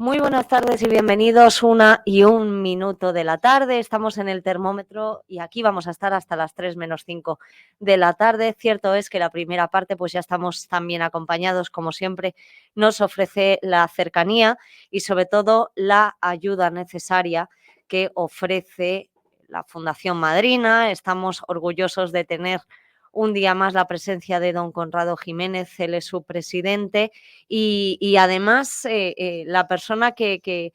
Muy buenas tardes y bienvenidos 1:01 de la tarde. Estamos en el termómetro y aquí vamos a estar hasta las 3:05 de la tarde. Cierto es que la primera parte, pues ya estamos también acompañados, como siempre, nos ofrece la cercanía y sobre todo la ayuda necesaria que ofrece la Fundación Madrina. Estamos orgullosos de tener un día más la presencia de don Conrado Jiménez, él es su presidente y además la persona que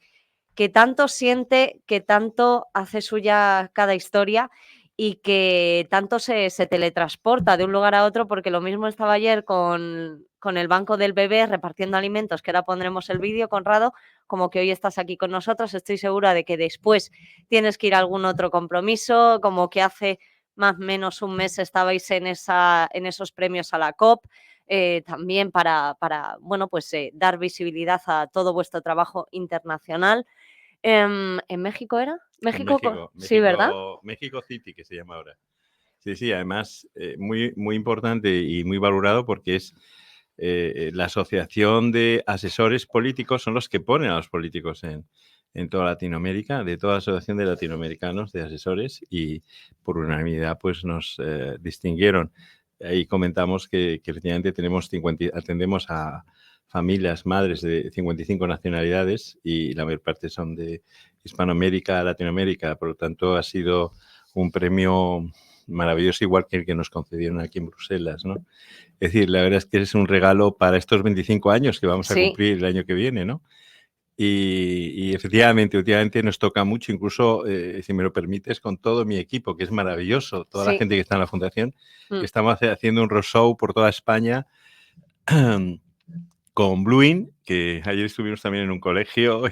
tanto siente, que tanto hace suya cada historia y que tanto se teletransporta de un lugar a otro, porque lo mismo estaba ayer con el Banco del Bebé repartiendo alimentos, que ahora pondremos el vídeo, Conrado, como que hoy estás aquí con nosotros. Estoy segura de que después tienes que ir a algún otro compromiso, como que hace más o menos un mes estabais en esos premios a la COP, también para bueno, pues, dar visibilidad a todo vuestro trabajo internacional. ¿En México era? En México, México, sí, ¿verdad? México City, que se llama ahora. Sí, además, muy importante y muy valorado porque es la asociación de asesores políticos, son los que ponen a los políticos en toda Latinoamérica, de toda la asociación de latinoamericanos de asesores, y por unanimidad pues nos distinguieron. Ahí comentamos que efectivamente atendemos a familias, madres de 55 nacionalidades y la mayor parte son de Hispanoamérica, Latinoamérica. Por lo tanto, ha sido un premio maravilloso, igual que el que nos concedieron aquí en Bruselas, ¿no? Es decir, la verdad es que es un regalo para estos 25 años que vamos a cumplir el año que viene, ¿no? Y efectivamente, últimamente nos toca mucho, incluso, si me lo permites, con todo mi equipo, que es maravilloso, toda la gente que está en la fundación. Estamos haciendo un roadshow por toda España con Blueing, que ayer estuvimos también en un colegio.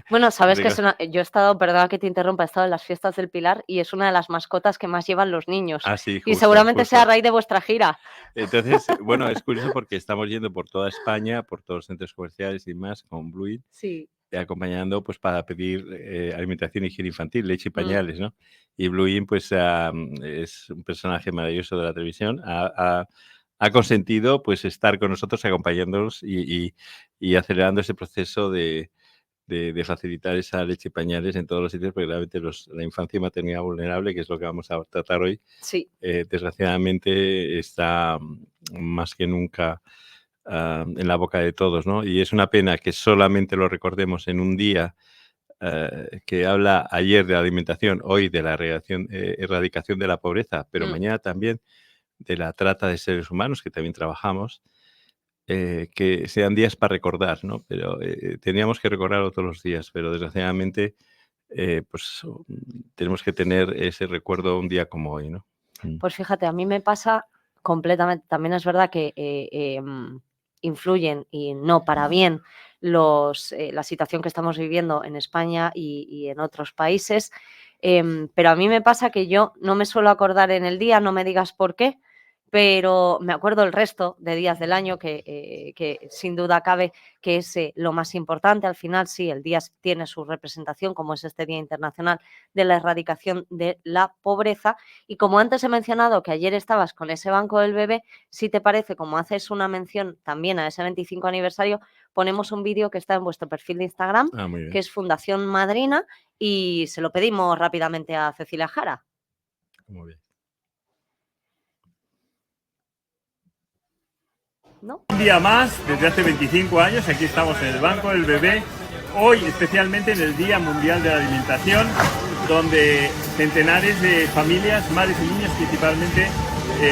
Bueno, sabes que yo he estado, perdona que te interrumpa, he estado en las fiestas del Pilar y es una de las mascotas que más llevan los niños. Ah, sí, y seguramente sea a raíz de vuestra gira. Entonces, bueno, es curioso porque estamos yendo por toda España, por todos los centros comerciales y más, con Blueing, acompañando pues para pedir alimentación y higiene infantil, leche y pañales, ¿no? Y Blueing, pues es un personaje maravilloso de la televisión. Ha consentido pues estar con nosotros, acompañándonos y acelerando ese proceso de facilitar esa leche y pañales en todos los sitios, porque realmente la infancia y maternidad vulnerable, que es lo que vamos a tratar hoy, desgraciadamente está más que nunca en la boca de todos, ¿no? Y es una pena que solamente lo recordemos en un día que habla ayer de la alimentación, hoy de la erradicación de la pobreza, pero mañana también de la trata de seres humanos, que también trabajamos. Que sean días para recordar, ¿no? Pero teníamos que recordarlo todos los días, pero desgraciadamente pues tenemos que tener ese recuerdo un día como hoy, ¿no? Pues fíjate, a mí me pasa completamente. También es verdad que influyen, y no para bien, la situación que estamos viviendo en España y en otros países, pero a mí me pasa que yo no me suelo acordar en el día, no me digas por qué, pero me acuerdo el resto de días del año que sin duda cabe que es lo más importante. Al final, sí, el día tiene su representación, como es este Día Internacional de la Erradicación de la Pobreza. Y como antes he mencionado que ayer estabas con ese Banco del Bebé, si te parece, como haces una mención también a ese 25 aniversario, ponemos un vídeo que está en vuestro perfil de Instagram, que es Fundación Madrina, y se lo pedimos rápidamente a Cecilia Jara. Muy bien. ¿No? Un día más, desde hace 25 años, aquí estamos en el Banco del Bebé, hoy especialmente en el Día Mundial de la Alimentación, donde centenares de familias, madres y niños principalmente,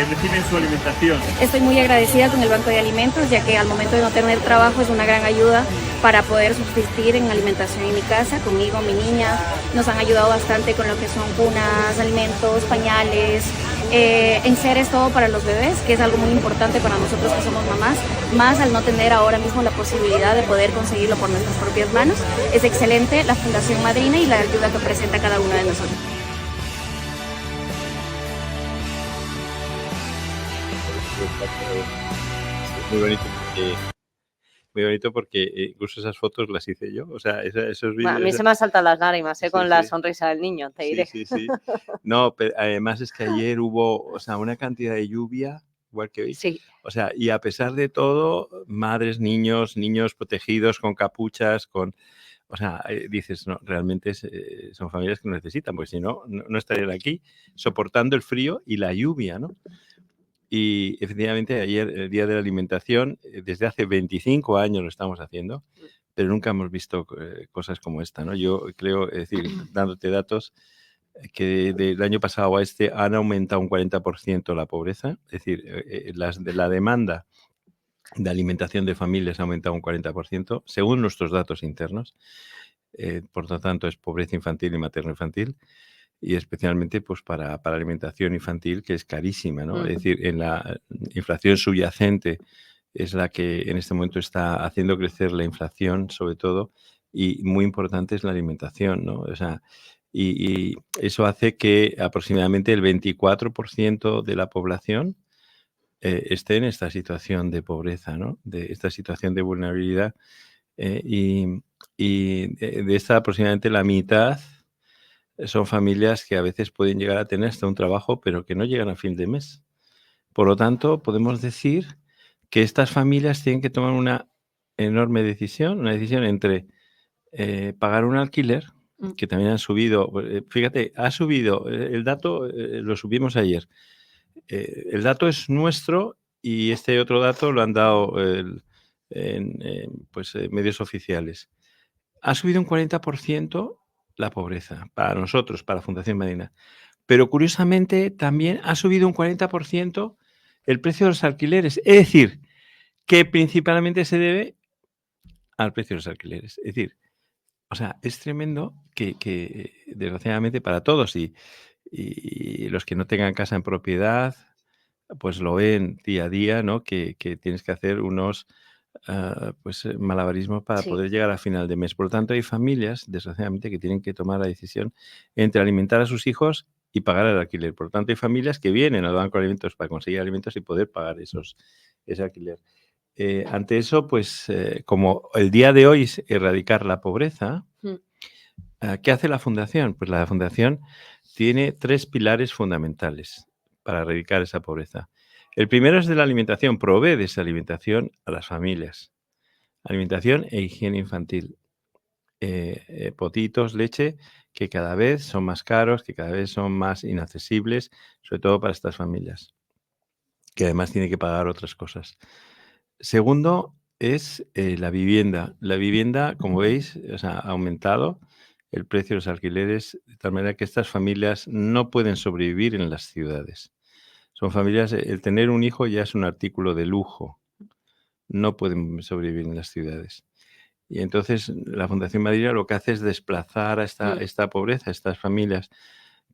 reciben su alimentación. Estoy muy agradecida con el Banco de Alimentos, ya que al momento de no tener trabajo es una gran ayuda para poder subsistir en alimentación en mi casa, conmigo, mi niña. Nos han ayudado bastante con lo que son cunas, alimentos, pañales, enseres, todo para los bebés, que es algo muy importante para nosotros que somos mamás, más al no tener ahora mismo la posibilidad de poder conseguirlo por nuestras propias manos. Es excelente la Fundación Madrina y la ayuda que presenta cada uno de nosotros. Muy bonito porque incluso esas fotos las hice yo, o sea, esos vídeos... A mí se me han saltado las lágrimas, con la sonrisa del niño, te diré. Sí. No, pero además es que ayer hubo, o sea, una cantidad de lluvia, igual que hoy. Sí. O sea, y a pesar de todo, madres, niños protegidos con capuchas, o sea, dices, no, realmente son familias que lo necesitan, porque si no, no estarían aquí soportando el frío y la lluvia, ¿no? Y efectivamente ayer, el Día de la Alimentación, desde hace 25 años lo estamos haciendo, pero nunca hemos visto cosas como esta, ¿no? Yo creo, es decir, dándote datos, que del año pasado a este han aumentado un 40% la pobreza, es decir, la demanda de alimentación de familias ha aumentado un 40%, según nuestros datos internos. Por lo tanto, es pobreza infantil y materno-infantil, y especialmente pues para alimentación infantil, que es carísima, ¿no? Es decir, en la inflación subyacente es la que en este momento está haciendo crecer la inflación, sobre todo, y muy importante es la alimentación, ¿no? O sea, y eso hace que aproximadamente el 24% de la población esté en esta situación de pobreza, ¿no? De esta situación de vulnerabilidad, y de esta aproximadamente la mitad son familias que a veces pueden llegar a tener hasta un trabajo, pero que no llegan a fin de mes. Por lo tanto, podemos decir que estas familias tienen que tomar una enorme decisión, una decisión entre pagar un alquiler, que también han subido, fíjate, ha subido, el dato lo subimos ayer, el dato es nuestro y este otro dato lo han dado medios oficiales. Ha subido un 40% la pobreza para nosotros, para Fundación Madina. Pero curiosamente también ha subido un 40% el precio de los alquileres. Es decir, que principalmente se debe al precio de los alquileres. Es decir, o sea, es tremendo que desgraciadamente para todos y los que no tengan casa en propiedad, pues lo ven día a día, ¿no? Que tienes que hacer unos malabarismos para poder llegar a final de mes. Por lo tanto, hay familias, desgraciadamente, que tienen que tomar la decisión entre alimentar a sus hijos y pagar el alquiler. Por lo tanto, hay familias que vienen al Banco de Alimentos para conseguir alimentos y poder pagar ese alquiler. Ante eso, pues como el día de hoy es erradicar la pobreza, ¿qué hace la Fundación? Pues la Fundación tiene 3 pilares fundamentales para erradicar esa pobreza. El primero es de la alimentación, provee de esa alimentación a las familias. Alimentación e higiene infantil. Potitos, leche, que cada vez son más caros, que cada vez son más inaccesibles, sobre todo para estas familias, que además tienen que pagar otras cosas. Segundo es la vivienda. La vivienda, como veis, ha aumentado el precio de los alquileres, de tal manera que estas familias no pueden sobrevivir en las ciudades. Son familias, el tener un hijo ya es un artículo de lujo. No pueden sobrevivir en las ciudades. Y entonces la Fundación Madina lo que hace es desplazar a esta pobreza, a estas familias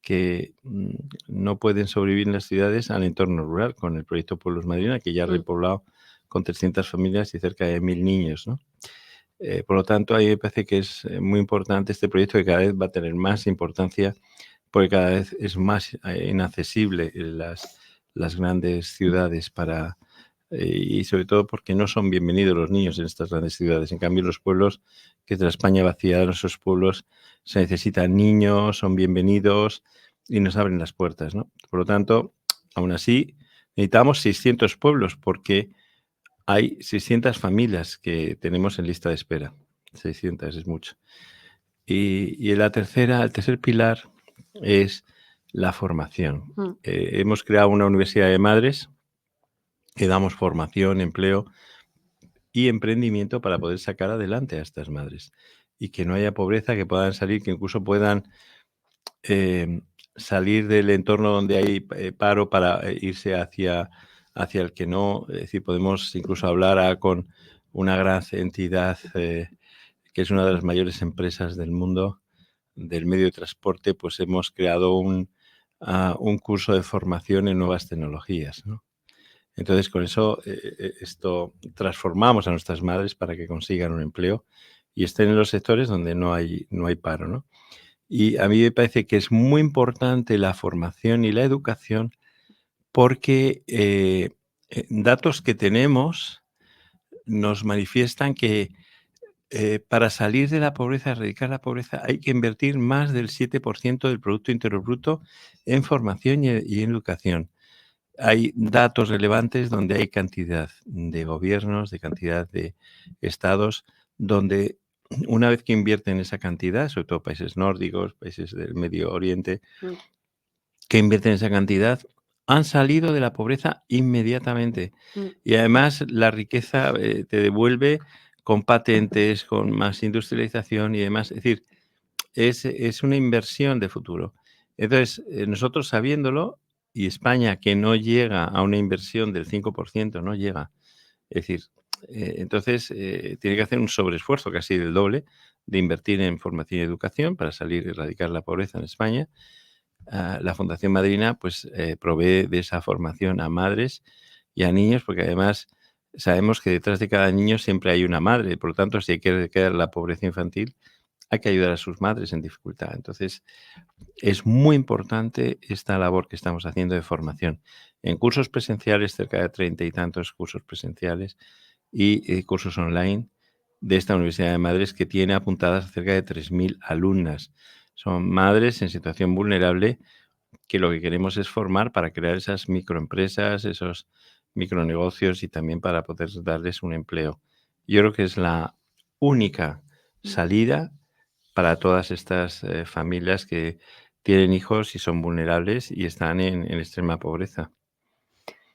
que no pueden sobrevivir en las ciudades al entorno rural, con el proyecto Pueblos Madina, que ya ha repoblado con 300 familias y cerca de 1.000 niños, ¿no? Por lo tanto, a mí me parece que es muy importante este proyecto, que cada vez va a tener más importancia, porque cada vez es más inaccesible en las grandes ciudades y sobre todo porque no son bienvenidos los niños en estas grandes ciudades. En cambio, los pueblos, que es de la España vaciada, en esos pueblos se necesitan niños, son bienvenidos y nos abren las puertas, ¿no? Por lo tanto, aún así, necesitamos 600 pueblos, porque hay 600 familias que tenemos en lista de espera. 600 es mucho. Y el tercer pilar es la formación. Hemos creado una universidad de madres que damos formación, empleo y emprendimiento para poder sacar adelante a estas madres y que no haya pobreza, que puedan salir, que incluso puedan salir del entorno donde hay paro para irse hacia el que no. Es decir, podemos incluso hablar con una gran entidad que es una de las mayores empresas del mundo del medio de transporte. Pues hemos creado un curso de formación en nuevas tecnologías, ¿no? Entonces, con eso transformamos a nuestras madres para que consigan un empleo y estén en los sectores donde no hay paro, ¿no? Y a mí me parece que es muy importante la formación y la educación, porque datos que tenemos nos manifiestan que para salir de la pobreza, erradicar la pobreza, hay que invertir más del 7% del Producto Interior Bruto en formación y en educación. Hay datos relevantes donde hay cantidad de gobiernos, de cantidad de estados, donde una vez que invierten esa cantidad, sobre todo países nórdicos, países del Medio Oriente, que invierten esa cantidad, han salido de la pobreza inmediatamente. Y además la riqueza te devuelve con patentes, con más industrialización y demás. Es decir, es una inversión de futuro. Entonces, nosotros sabiéndolo, y España que no llega a una inversión del 5%, no llega. Es decir, entonces tiene que hacer un sobreesfuerzo casi del doble de invertir en formación y educación para salir y erradicar la pobreza en España. La Fundación Madrina pues provee de esa formación a madres y a niños, porque además sabemos que detrás de cada niño siempre hay una madre, por lo tanto, si hay que erradicar la pobreza infantil, hay que ayudar a sus madres en dificultad. Entonces, es muy importante esta labor que estamos haciendo de formación. En cursos presenciales, cerca de 30 y tantos cursos presenciales y cursos online de esta Universidad de Madres, que tiene apuntadas cerca de 3.000 alumnas. Son madres en situación vulnerable que lo que queremos es formar para crear esas microempresas, esos micronegocios y también para poder darles un empleo. Yo creo que es la única salida para todas estas familias que tienen hijos y son vulnerables y están en extrema pobreza.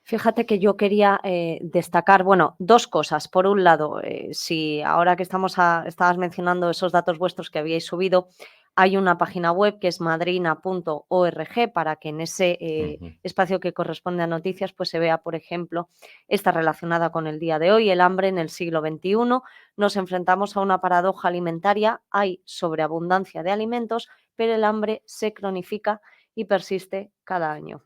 Fíjate que yo quería destacar, bueno, dos cosas. Por un lado, si ahora que estabas mencionando esos datos vuestros que habíais subido, hay una página web que es madrina.org para que en ese espacio que corresponde a noticias pues se vea, por ejemplo, está relacionada con el día de hoy, el hambre en el siglo XXI. Nos enfrentamos a una paradoja alimentaria, hay sobreabundancia de alimentos, pero el hambre se cronifica y persiste cada año.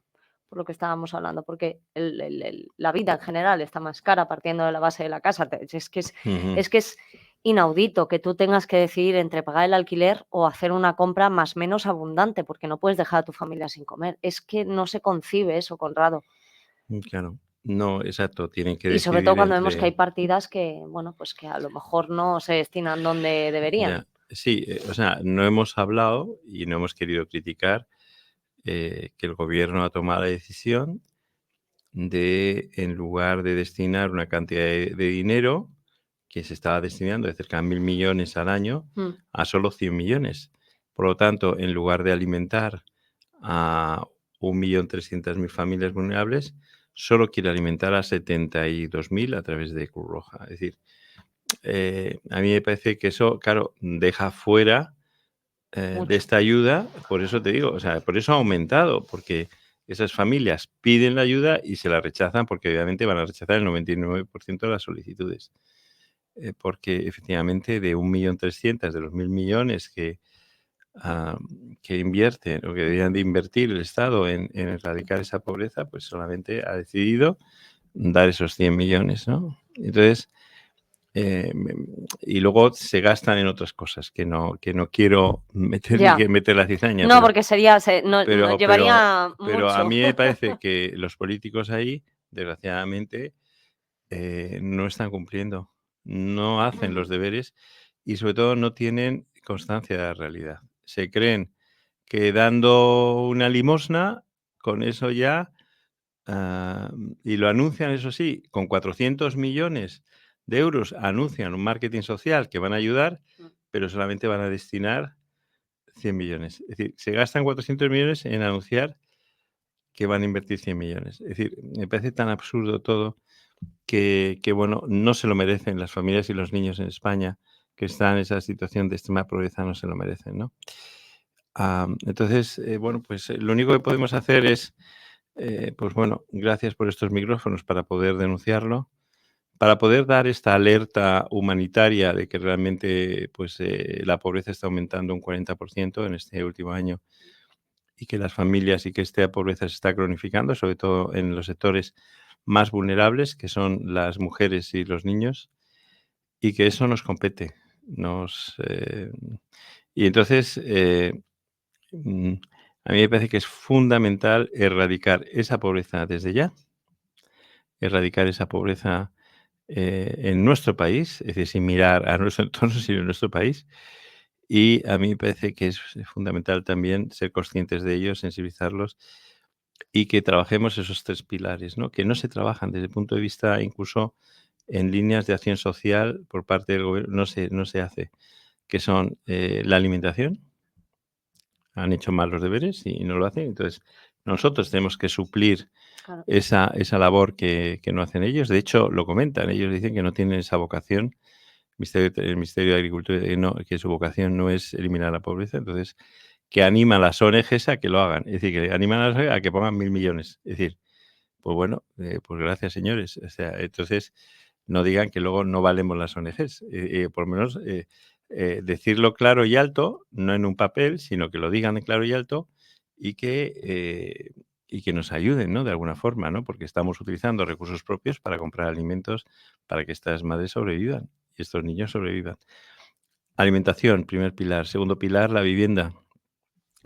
Por lo que estábamos hablando, porque la vida en general está más cara partiendo de la base de la casa. Es que es inaudito que tú tengas que decidir entre pagar el alquiler o hacer una compra más o menos abundante, porque no puedes dejar a tu familia sin comer. Es que no se concibe eso, Conrado. Claro, no, exacto, tienen que Y sobre todo decidir cuando vemos que hay entre... partidas que, bueno, pues que a lo mejor no se destinan donde deberían. Ya, sí, o sea, no hemos hablado y no hemos querido criticar que el gobierno ha tomado la decisión de, en lugar de destinar una cantidad de dinero que se estaba destinando de cerca de 1.000 millones al año a solo 100 millones. Por lo tanto, en lugar de alimentar a 1.300.000 familias vulnerables, solo quiere alimentar a 72.000 a través de Cruz Roja. Es decir, a mí me parece que eso, claro, deja fuera de esta ayuda, por eso te digo, o sea, por eso ha aumentado, porque esas familias piden la ayuda y se la rechazan, porque obviamente van a rechazar el 99% de las solicitudes. Porque efectivamente de 1.300.000 de los 1.000 millones que invierten o que deberían de invertir el Estado en erradicar esa pobreza, pues solamente ha decidido dar esos 100 millones, ¿no? Entonces, y luego se gastan en otras cosas que no quiero meter la cizaña. No, porque nos llevaría pero a mucho. mí me parece que los políticos ahí, desgraciadamente, no están cumpliendo, no hacen los deberes y sobre todo no tienen constancia de la realidad. Se creen que dando una limosna, con eso ya, y lo anuncian, eso sí, con 400 millones de euros, anuncian un marketing social que van a ayudar, pero solamente van a destinar 100 millones. Es decir, se gastan 400 millones en anunciar que van a invertir 100 millones. Es decir, me parece tan absurdo todo que bueno, no se lo merecen las familias y los niños en España que están en esa situación de extrema pobreza, no se lo merecen, ¿no? Entonces, bueno, pues lo único que podemos hacer es, pues bueno, gracias por estos micrófonos para poder denunciarlo, para poder dar esta alerta humanitaria de que realmente pues, la pobreza está aumentando un 40% en este último año y que las familias y que esta pobreza se está cronificando, sobre todo en los sectores más vulnerables, que son las mujeres y los niños, y que eso nos compete. Y entonces, a mí me parece que es fundamental erradicar esa pobreza desde ya, erradicar esa pobreza en nuestro país, es decir, sin mirar a nuestro entorno, sino en nuestro país. Y a mí me parece que es fundamental también ser conscientes de ello, sensibilizarlos y que trabajemos esos tres pilares, ¿no? Que no se trabajan desde el punto de vista incluso en líneas de acción social por parte del gobierno, no se hace. que son la alimentación. Han hecho mal los deberes y no lo hacen. Entonces, nosotros tenemos que suplir Claro. esa labor que no hacen ellos. De hecho, lo comentan. Ellos dicen que no tienen esa vocación. El Ministerio de Agricultura, que su vocación no es eliminar la pobreza. Entonces, que anima a las ONGs a que lo hagan. Es decir, que animan a las ONGs a que pongan 1.000 millones. Es decir, pues bueno, pues gracias, señores. O sea, entonces, no digan que luego no valemos las ONGs. Por lo menos decirlo claro y alto, no en un papel, sino que lo digan en claro y alto y que nos ayuden, ¿no? De alguna forma, ¿no? Porque estamos utilizando recursos propios para comprar alimentos para que estas madres sobrevivan y estos niños sobrevivan. Alimentación, primer pilar. Segundo pilar, la vivienda.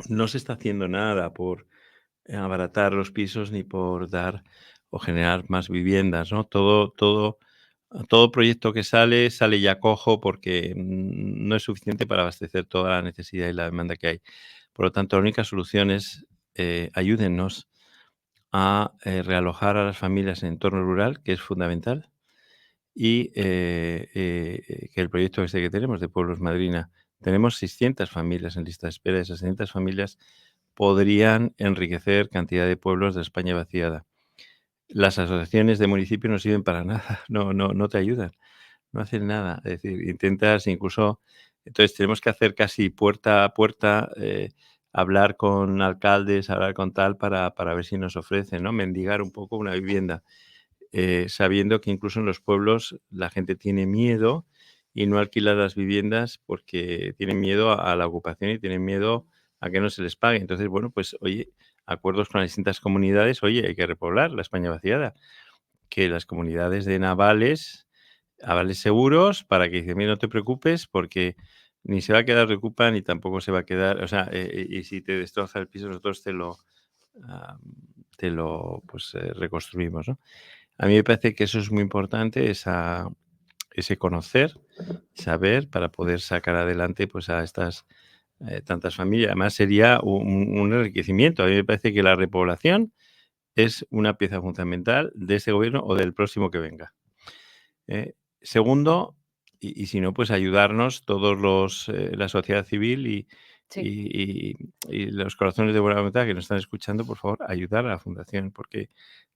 No se está haciendo nada por abaratar los pisos ni por dar o generar más viviendas, ¿no? Todo proyecto que sale ya cojo porque no es suficiente para abastecer toda la necesidad y la demanda que hay. Por lo tanto, la única solución es ayúdennos a realojar a las familias en entorno rural, que es fundamental, y que el proyecto que tenemos de Pueblos Madrina, tenemos 600 familias en lista de espera. Esas 600 familias podrían enriquecer cantidad de pueblos de España vaciada. Las asociaciones de municipios no sirven para nada, no te ayudan, no hacen nada. Es decir, intentas incluso... Entonces tenemos que hacer casi puerta a puerta, hablar con alcaldes, hablar con tal para ver si nos ofrecen, ¿no? Mendigar un poco una vivienda. Sabiendo que incluso en los pueblos la gente tiene miedo y no alquila las viviendas porque tienen miedo a la ocupación y tienen miedo a que no se les pague. Entonces, bueno, pues oye, acuerdos con las distintas comunidades, oye, hay que repoblar la España vaciada, que las comunidades den avales seguros para que dicen, mira, no te preocupes porque ni se va a quedar reocupa ni tampoco se va a quedar, o sea, y si te destroza el piso nosotros te lo pues reconstruimos, ¿no? A mí me parece que eso es muy importante, ese conocer, saber, para poder sacar adelante pues a estas tantas familias. Además, sería un enriquecimiento. A mí me parece que la repoblación es una pieza fundamental de este gobierno o del próximo que venga. Segundo, y si no, pues ayudarnos todos la sociedad civil y los corazones de buena voluntad que nos están escuchando, por favor, ayudar a la Fundación, porque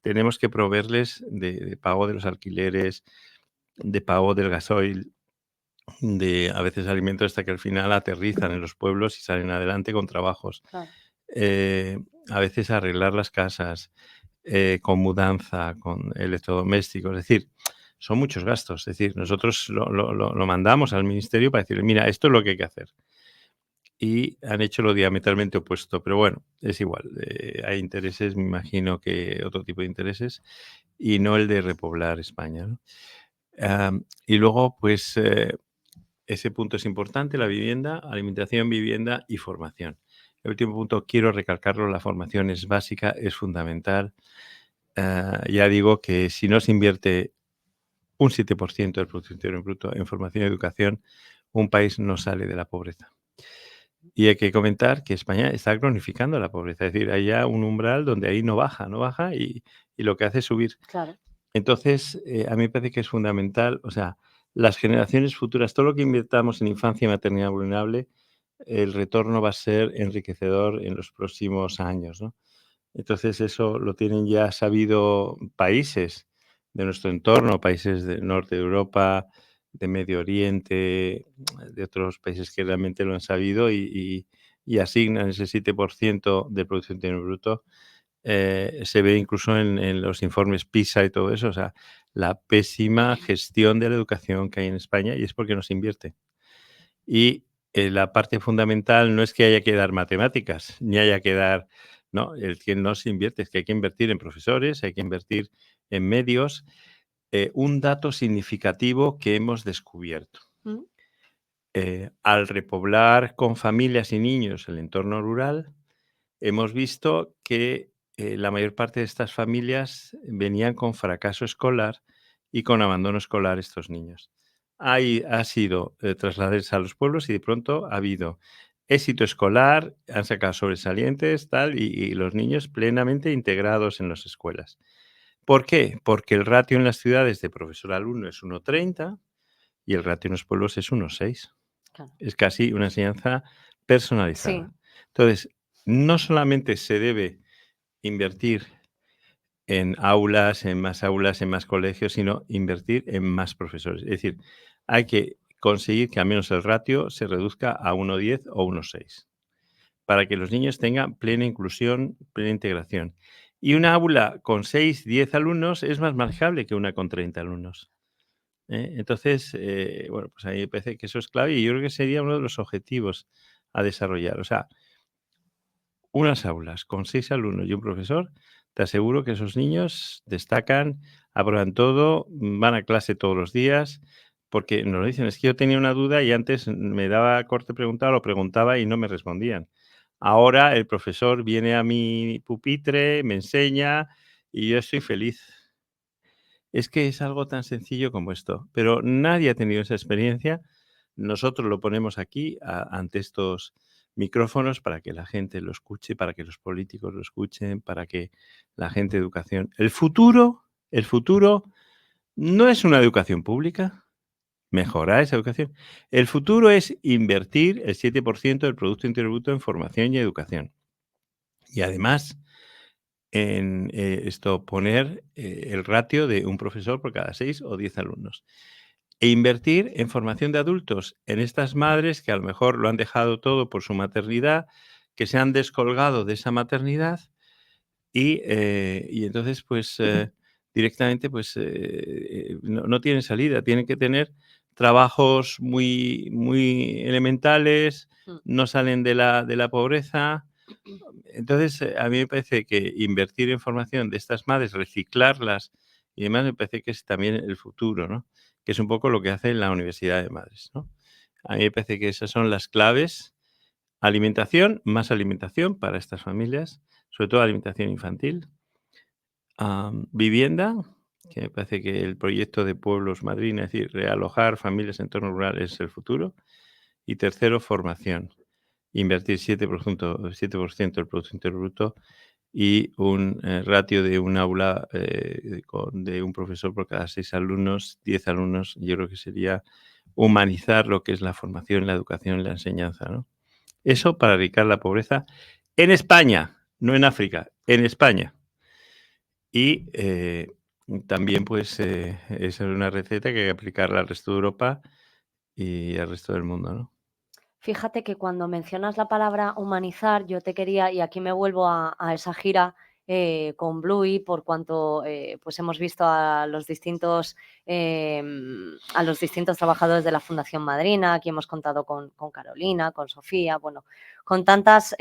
tenemos que proveerles de pago de los alquileres, de pago del gasoil, de a veces alimentos hasta que al final aterrizan en los pueblos y salen adelante con trabajos. Claro. A veces arreglar las casas, con mudanza, con electrodomésticos, es decir, son muchos gastos. Es decir, nosotros lo mandamos al ministerio para decirle, mira, esto es lo que hay que hacer. Y han hecho lo diametralmente opuesto, pero bueno, es igual. Hay intereses, me imagino que otro tipo de intereses, y no el de repoblar España, ¿no? Y luego, pues, ese punto es importante, la vivienda, alimentación, vivienda y formación. El último punto, quiero recalcarlo, la formación es básica, es fundamental. Ya digo que si no se invierte un 7% del Producto Interior Bruto en formación y educación, un país no sale de la pobreza. Y hay que comentar que España está cronificando la pobreza, es decir, hay ya un umbral donde ahí no baja y lo que hace es subir. Claro. Entonces, a mí me parece que es fundamental, o sea, las generaciones futuras, todo lo que invirtamos en infancia y maternidad vulnerable, el retorno va a ser enriquecedor en los próximos años, ¿no? Entonces, eso lo tienen ya sabido países de nuestro entorno, países del norte de Europa, de Medio Oriente, de otros países que realmente lo han sabido y asignan ese 7% del Producto Interior Bruto. Se ve incluso en los informes PISA y todo eso, o sea, la pésima gestión de la educación que hay en España, y es porque no se invierte. Y la parte fundamental no es que haya que dar matemáticas, ni haya que dar, no, el que no se invierte, es que hay que invertir en profesores, hay que invertir en medios. Un dato significativo que hemos descubierto. ¿Mm? Al repoblar con familias y niños el entorno rural, hemos visto que la mayor parte de estas familias venían con fracaso escolar y con abandono escolar estos niños. Ahí ha sido trasladarse a los pueblos y de pronto ha habido éxito escolar, han sacado sobresalientes, tal, y los niños plenamente integrados en las escuelas. ¿Por qué? Porque el ratio en las ciudades de profesor-alumno es 1,30 y el ratio en los pueblos es 1,6. Claro. Es casi una enseñanza personalizada. Sí. Entonces, no solamente se debe invertir en aulas, en más colegios, sino invertir en más profesores. Es decir, hay que conseguir que al menos el ratio se reduzca a 1,10 o 1,6 para que los niños tengan plena inclusión, plena integración. Y una aula con 6, 10 alumnos es más manejable que una con 30 alumnos. Entonces, bueno, pues a mí me parece que eso es clave y yo creo que sería uno de los objetivos a desarrollar. O sea, unas aulas con 6 alumnos y un profesor, te aseguro que esos niños destacan, aprueban todo, van a clase todos los días, porque nos lo dicen, es que yo tenía una duda y antes me daba corte preguntar, lo preguntaba y no me respondían. Ahora el profesor viene a mi pupitre, me enseña y yo estoy feliz. Es que es algo tan sencillo como esto, pero nadie ha tenido esa experiencia. Nosotros lo ponemos aquí ante estos micrófonos para que la gente lo escuche, para que los políticos lo escuchen, para que la gente de educación. El futuro no es una educación pública, mejorar esa educación. El futuro es invertir el 7% del Producto Interior Bruto en formación y educación. Y además, en poner el ratio de un profesor por cada 6 o 10 alumnos. E invertir en formación de adultos, en estas madres que a lo mejor lo han dejado todo por su maternidad, que se han descolgado de esa maternidad y entonces pues directamente pues no tienen salida, tienen que tener trabajos muy, muy elementales, no salen de la pobreza. Entonces, a mí me parece que invertir en formación de estas madres, reciclarlas y demás, me parece que es también el futuro, ¿no? Que es un poco lo que hace la Universidad de Madres, ¿no? A mí me parece que esas son las claves. Alimentación, más alimentación para estas familias, sobre todo alimentación infantil. Vivienda, que me parece que el proyecto de Pueblos Madrina, es decir, realojar familias en entornos rurales es el futuro. Y tercero, formación. Invertir 7% del Producto Interior Bruto y un ratio de un aula de un profesor por cada 6 alumnos, 10 alumnos, yo creo que sería humanizar lo que es la formación, la educación y la enseñanza, ¿no? Eso para erradicar la pobreza en España, no en África, en España. Y también, pues, esa es una receta que hay que aplicarla al resto de Europa y al resto del mundo, ¿no? Fíjate que cuando mencionas la palabra humanizar, yo te quería, y aquí me vuelvo a esa gira con Bluey, por cuanto pues hemos visto a los distintos trabajadores de la Fundación Madrina. Aquí hemos contado con Carolina, con Sofía, bueno, con tantas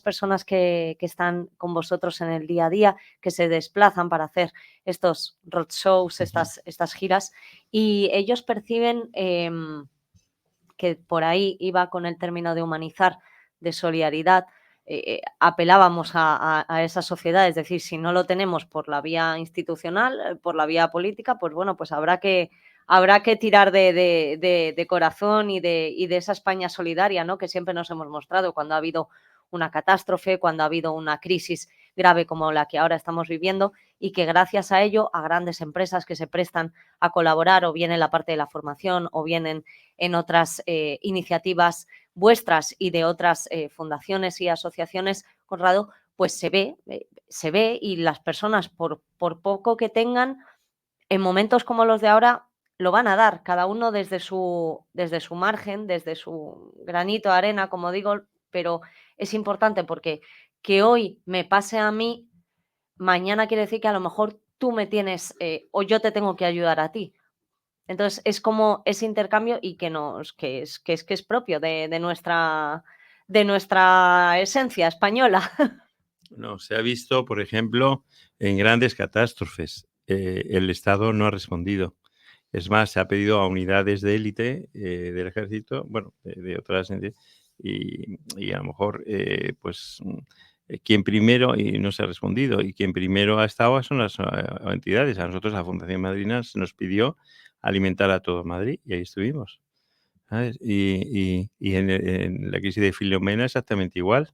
personas que están con vosotros en el día a día, que se desplazan para hacer estos roadshows, estas giras, y ellos perciben que por ahí iba con el término de humanizar, de solidaridad, apelábamos a esa sociedad. Es decir, si no lo tenemos por la vía institucional, por la vía política, pues bueno, pues habrá que tirar de corazón y de esa España solidaria, ¿no?, que siempre nos hemos mostrado cuando ha habido una catástrofe, cuando ha habido una crisis grave como la que ahora estamos viviendo, y que gracias a ello, a grandes empresas que se prestan a colaborar, o bien en la parte de la formación, o bien en otras iniciativas vuestras y de otras fundaciones y asociaciones, Conrado, pues se ve, y las personas, por poco que tengan, en momentos como los de ahora, lo van a dar, cada uno desde su margen, desde su granito de arena, como digo, pero es importante porque que hoy me pase a mí, mañana quiere decir que a lo mejor tú me tienes o yo te tengo que ayudar a ti. Entonces, es como ese intercambio y que es propio de nuestra esencia española. No, se ha visto, por ejemplo, en grandes catástrofes. El Estado no ha respondido. Es más, se ha pedido a unidades de élite del ejército, bueno, de otras, y a lo mejor, pues, quien primero, y no se ha respondido, y quien primero ha estado son las entidades. A nosotros, la Fundación Madrina, se nos pidió alimentar a todo Madrid y ahí estuvimos, ¿sabes? Y en la crisis de Filomena exactamente igual.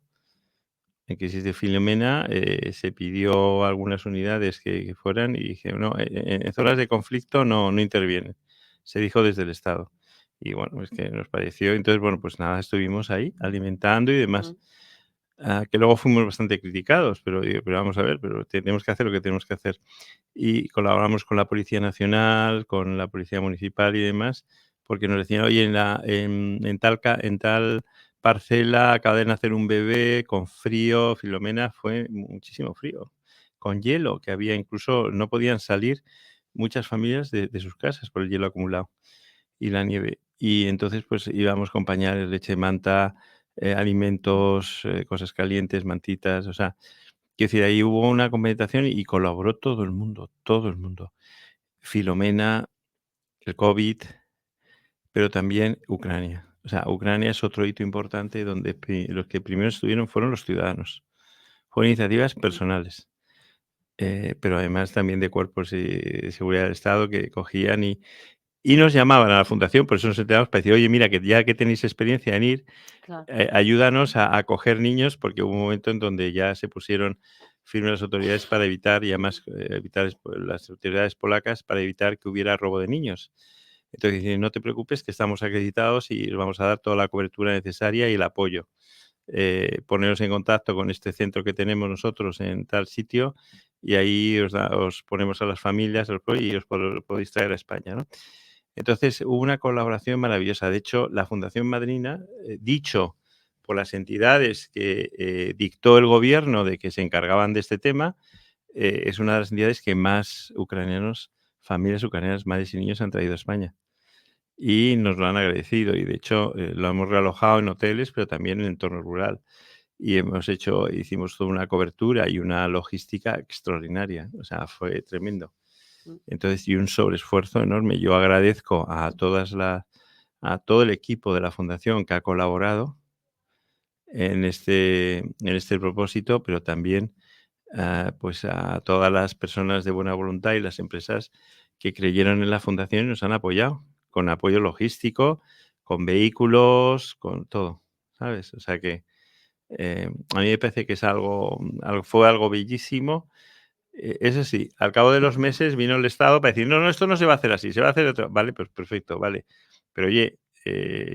En crisis de Filomena se pidió a algunas unidades que fueran y dijeron, no, en zonas de conflicto no intervienen. Se dijo desde el Estado. Y bueno, es que nos pareció, entonces, bueno, pues nada, estuvimos ahí alimentando y demás. Que luego fuimos bastante criticados, pero vamos a ver, pero tenemos que hacer lo que tenemos que hacer. Y colaboramos con la Policía Nacional, con la Policía Municipal y demás, porque nos decían, oye, en tal parcela acaba de nacer un bebé con frío, Filomena, fue muchísimo frío, con hielo, que había incluso, no podían salir muchas familias de sus casas por el hielo acumulado y la nieve. Y entonces, pues íbamos con pañales, leche, manta, alimentos, cosas calientes, mantitas, o sea, quiero decir, ahí hubo una conversación y colaboró todo el mundo, todo el mundo. Filomena, el COVID, pero también Ucrania. O sea, Ucrania es otro hito importante donde los que primero estuvieron fueron los ciudadanos. Fueron iniciativas personales, pero además también de cuerpos de seguridad del Estado que cogían y nos llamaban a la fundación, por eso nos enteramos para decir, oye, mira, que ya que tenéis experiencia en ir, Claro. ayúdanos a acoger niños, porque hubo un momento en donde ya se pusieron firmes las autoridades para evitar, y además las autoridades polacas, para evitar que hubiera robo de niños. Entonces dicen, no te preocupes, que estamos acreditados y os vamos a dar toda la cobertura necesaria y el apoyo. Poneros en contacto con este centro que tenemos nosotros en tal sitio y ahí os ponemos a las familias y os podéis traer a España, ¿no? Entonces hubo una colaboración maravillosa. De hecho, la Fundación Madrina, dicho por las entidades que dictó el gobierno de que se encargaban de este tema, es una de las entidades que más ucranianos, familias ucranianas, madres y niños han traído a España. Y nos lo han agradecido y de hecho lo hemos realojado en hoteles, pero también en el entorno rural. Y hicimos toda una cobertura y una logística extraordinaria. O sea, fue tremendo. Entonces, y un sobreesfuerzo enorme. Yo agradezco a todo el equipo de la Fundación que ha colaborado en este propósito, pero también pues a todas las personas de buena voluntad y las empresas que creyeron en la Fundación y nos han apoyado, con apoyo logístico, con vehículos, con todo, ¿sabes? O sea que a mí me parece que es fue algo bellísimo. Eso sí, al cabo de los meses vino el Estado para decir, no, esto no se va a hacer así, se va a hacer otro. Vale, pues perfecto, vale. Pero oye,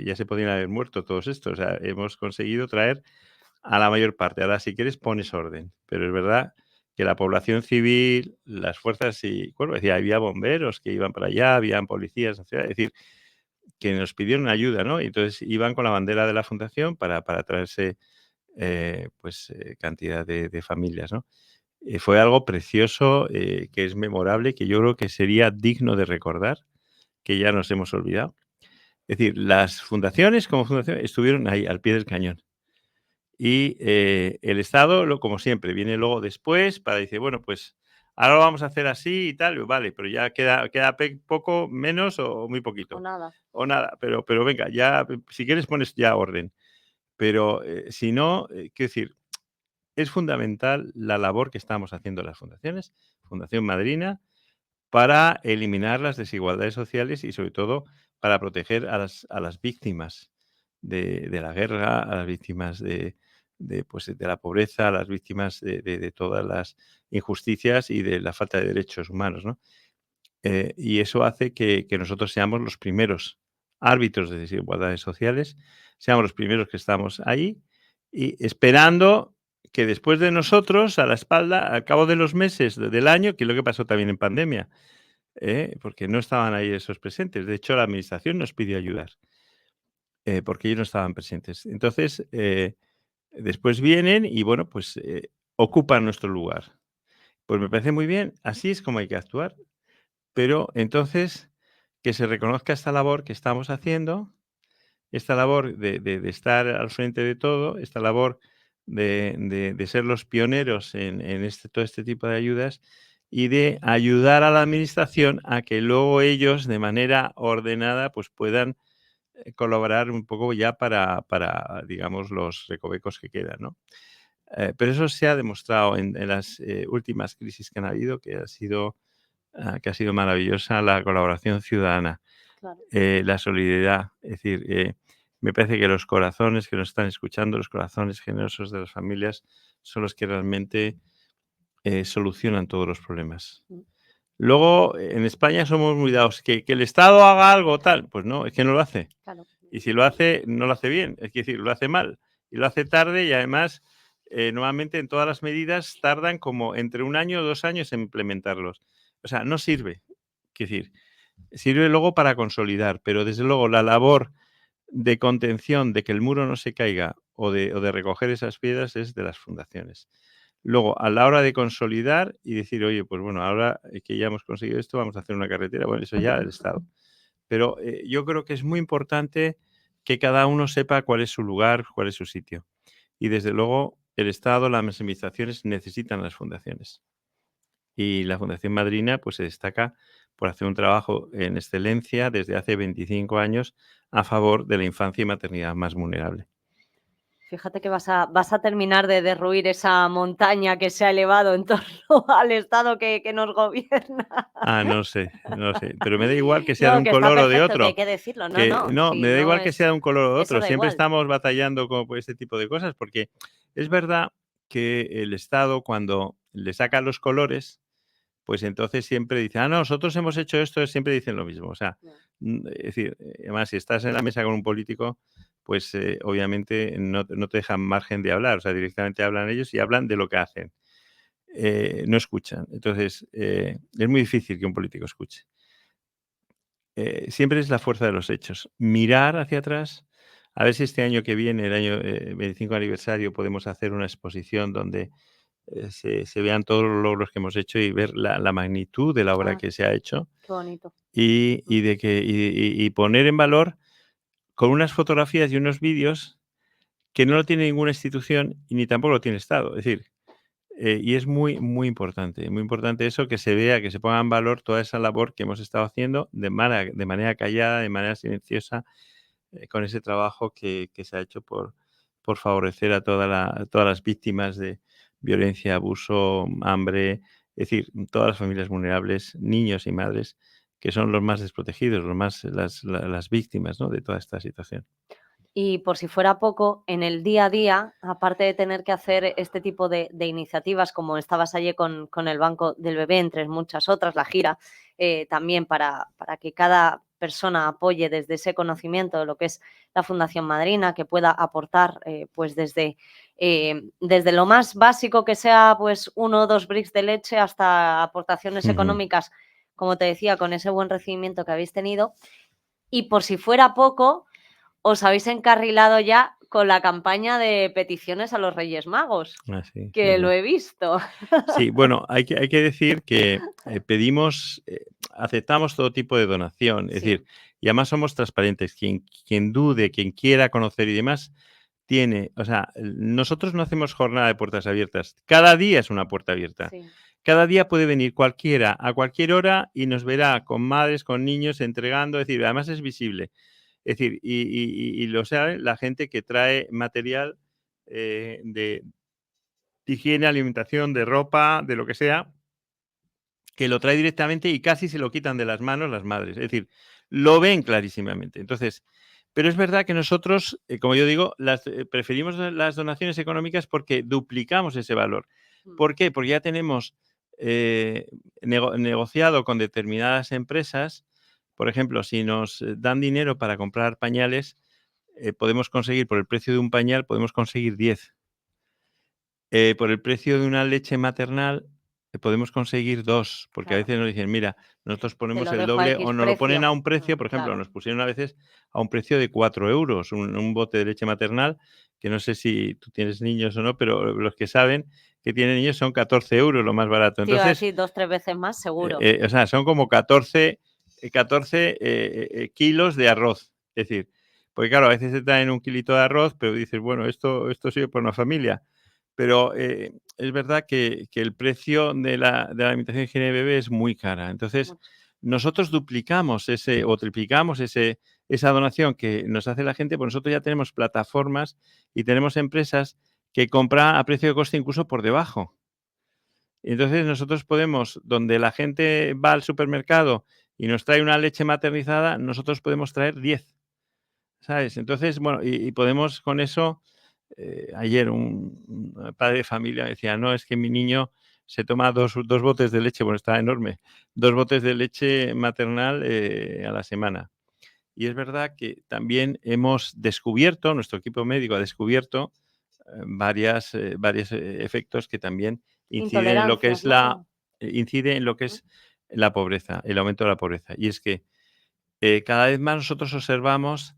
ya se podían haber muerto todos estos. O sea, hemos conseguido traer a la mayor parte. Ahora, si quieres, pones orden. Pero es verdad que la población civil, las fuerzas y cuerpos, decía, había bomberos que iban para allá, habían policías, es decir, que nos pidieron ayuda, ¿no? Y entonces iban con la bandera de la fundación para traerse cantidad de familias, ¿no? Fue algo precioso, que es memorable, que yo creo que sería digno de recordar, que ya nos hemos olvidado. Es decir, las fundaciones como fundación estuvieron ahí, al pie del cañón. Y el Estado, como siempre, viene luego después para decir, bueno, pues ahora lo vamos a hacer así y tal, vale, pero ya queda poco, menos o muy poquito. O nada. O nada, pero venga, ya, si quieres pones ya orden. Pero si no, quiero decir, es fundamental la labor que estamos haciendo las fundaciones, Fundación Madrina, para eliminar las desigualdades sociales y sobre todo para proteger a las víctimas de la guerra, a las víctimas de la pobreza, a las víctimas de todas las injusticias y de la falta de derechos humanos, ¿no? Y eso hace que nosotros seamos los primeros árbitros de desigualdades sociales, seamos los primeros que estamos ahí y esperando que después de nosotros, a la espalda, al cabo de los meses del año, que es lo que pasó también en pandemia, porque no estaban ahí esos presentes. De hecho, la administración nos pidió ayudar, porque ellos no estaban presentes. Entonces, después vienen y, bueno, pues ocupan nuestro lugar. Pues me parece muy bien, así es como hay que actuar. Pero entonces, que se reconozca esta labor que estamos haciendo, esta labor de estar al frente de todo, esta labor de ser los pioneros en todo este tipo de ayudas y de ayudar a la administración a que luego ellos, de manera ordenada, pues puedan colaborar un poco ya para digamos, los recovecos que quedan, ¿no? Pero eso se ha demostrado en las últimas crisis que han habido, que ha sido maravillosa la colaboración ciudadana, Claro. la solidaridad. Es decir, me parece que los corazones que nos están escuchando, los corazones generosos de las familias, son los que realmente solucionan todos los problemas. Luego, en España somos muy dados, que el Estado haga algo tal, pues no, es que no lo hace. Claro. Y si lo hace, no lo hace bien, es decir, lo hace mal. Y lo hace tarde y además, normalmente en todas las medidas tardan como entre 1 año o 2 años en implementarlos. O sea, no sirve. Es decir, sirve luego para consolidar, pero desde luego la labor de contención, de que el muro no se caiga o de recoger esas piedras es de las fundaciones. Luego, a la hora de consolidar y decir, oye, pues bueno, ahora que ya hemos conseguido esto, vamos a hacer una carretera, bueno, eso ya el Estado. Pero yo creo que es muy importante que cada uno sepa cuál es su lugar, cuál es su sitio. Y desde luego, el Estado, las administraciones necesitan las fundaciones. Y la Fundación Madrina pues se destaca por hacer un trabajo en excelencia desde hace 25 años a favor de la infancia y maternidad más vulnerable. Fíjate que vas a terminar de derruir esa montaña que se ha elevado en torno al Estado que nos gobierna. Ah, no sé, pero me da igual que sea de No, un que está color o de perfecto, que hay otro. que decirlo. No, Que no, no, si me da no igual que sea es de un color o de eso otro. da Siempre igual. estamos batallando por este tipo de cosas, porque es verdad que el Estado, cuando le saca los colores, pues entonces siempre dice: "Ah, no, nosotros hemos hecho esto", siempre dicen lo mismo. O sea, Ya. es decir, además, si estás en la mesa con un político, pues, obviamente no te dejan margen de hablar. O sea, directamente hablan ellos y hablan de lo que hacen. No escuchan. Entonces, es muy difícil que un político escuche. Siempre es la fuerza de los hechos. Mirar hacia atrás, a ver si este año que viene, el año 25 aniversario, podemos hacer una exposición donde se vean todos los logros que hemos hecho y ver la magnitud de la obra Ah, que se ha hecho qué bonito. y de que y poner en valor con unas fotografías y unos vídeos que no lo tiene ninguna institución y ni tampoco lo tiene Estado. Es decir, y es muy importante eso, que se vea, que se ponga en valor toda esa labor que hemos estado haciendo de manera callada, de manera silenciosa, con ese trabajo que se ha hecho por favorecer a todas las víctimas de violencia, abuso, hambre, es decir, todas las familias vulnerables, niños y madres, que son los más desprotegidos, las víctimas, ¿no?, de toda esta situación. Y por si fuera poco, en el día a día, aparte de tener que hacer este tipo de iniciativas, como estabas ayer con el Banco del Bebé, entre muchas otras, la gira, también para que cada persona apoye desde ese conocimiento de lo que es la Fundación Madrina, que pueda aportar pues desde lo más básico que sea pues 1 o 2 bricks de leche hasta aportaciones Ujú. económicas, como te decía, con ese buen recibimiento que habéis tenido. Y por si fuera poco, os habéis encarrilado ya con la campaña de peticiones a los Reyes Magos, Ah, sí, sí, que lo sí. he visto. Sí, bueno, hay que decir que, aceptamos todo tipo de donación, es Sí, decir, y además somos transparentes. Quien dude, quien quiera conocer y demás, o sea, nosotros no hacemos jornada de puertas abiertas. Cada día es una puerta abierta. sí. Cada día puede venir cualquiera, a cualquier hora, y nos verá con madres, con niños, entregando, es decir, además es visible. Es decir, y lo sabe la gente que trae material, de higiene, alimentación, de ropa, de lo que sea, que lo trae directamente y casi se lo quitan de las manos las madres. Es decir, lo ven clarísimamente. Entonces, pero es verdad que nosotros, como yo digo, preferimos las donaciones económicas porque duplicamos ese valor. Mm. ¿Por qué? Porque ya tenemos negociado con determinadas empresas. Por ejemplo, si nos dan dinero para comprar pañales, podemos conseguir, por el precio de un pañal, podemos conseguir 10. Por el precio de una leche maternal, podemos conseguir 2, porque a Claro, veces nos dicen: "Mira, nosotros te ponemos lo el dejo a doble", o X nos lo ponen precio. a un precio, por ejemplo, Claro. nos pusieron a veces a un precio de 4 euros un bote de leche maternal, que no sé si tú tienes niños o no, pero los que saben que tienen niños son 14 euros lo más barato. Te iba a Entonces, decir 2 3 veces más, seguro. o sea, son como 14 kilos de arroz. Es decir, porque claro, a veces te traen un kilito de arroz, pero dices: "Bueno, esto sirve para una familia". Pero, es verdad que el precio de la alimentación de higiene de bebé es muy cara. Entonces, Mucho. nosotros duplicamos o triplicamos esa donación que nos hace la gente, pues nosotros ya tenemos plataformas y tenemos empresas que compran a precio de coste incluso por debajo. Y entonces nosotros podemos, donde la gente va al supermercado y nos trae una leche maternizada, nosotros podemos traer 10, ¿sabes? Entonces, bueno, y podemos con eso, ayer un padre de familia decía: "No, es que mi niño se toma dos botes de leche, bueno, está enorme, 2 botes de leche maternal a la semana. Y es verdad que también hemos descubierto, nuestro equipo médico ha descubierto varios efectos que también inciden en lo que Intolerancias, es la ¿no? incide en lo que es la pobreza, el aumento de la pobreza. Y es que cada vez más nosotros observábamos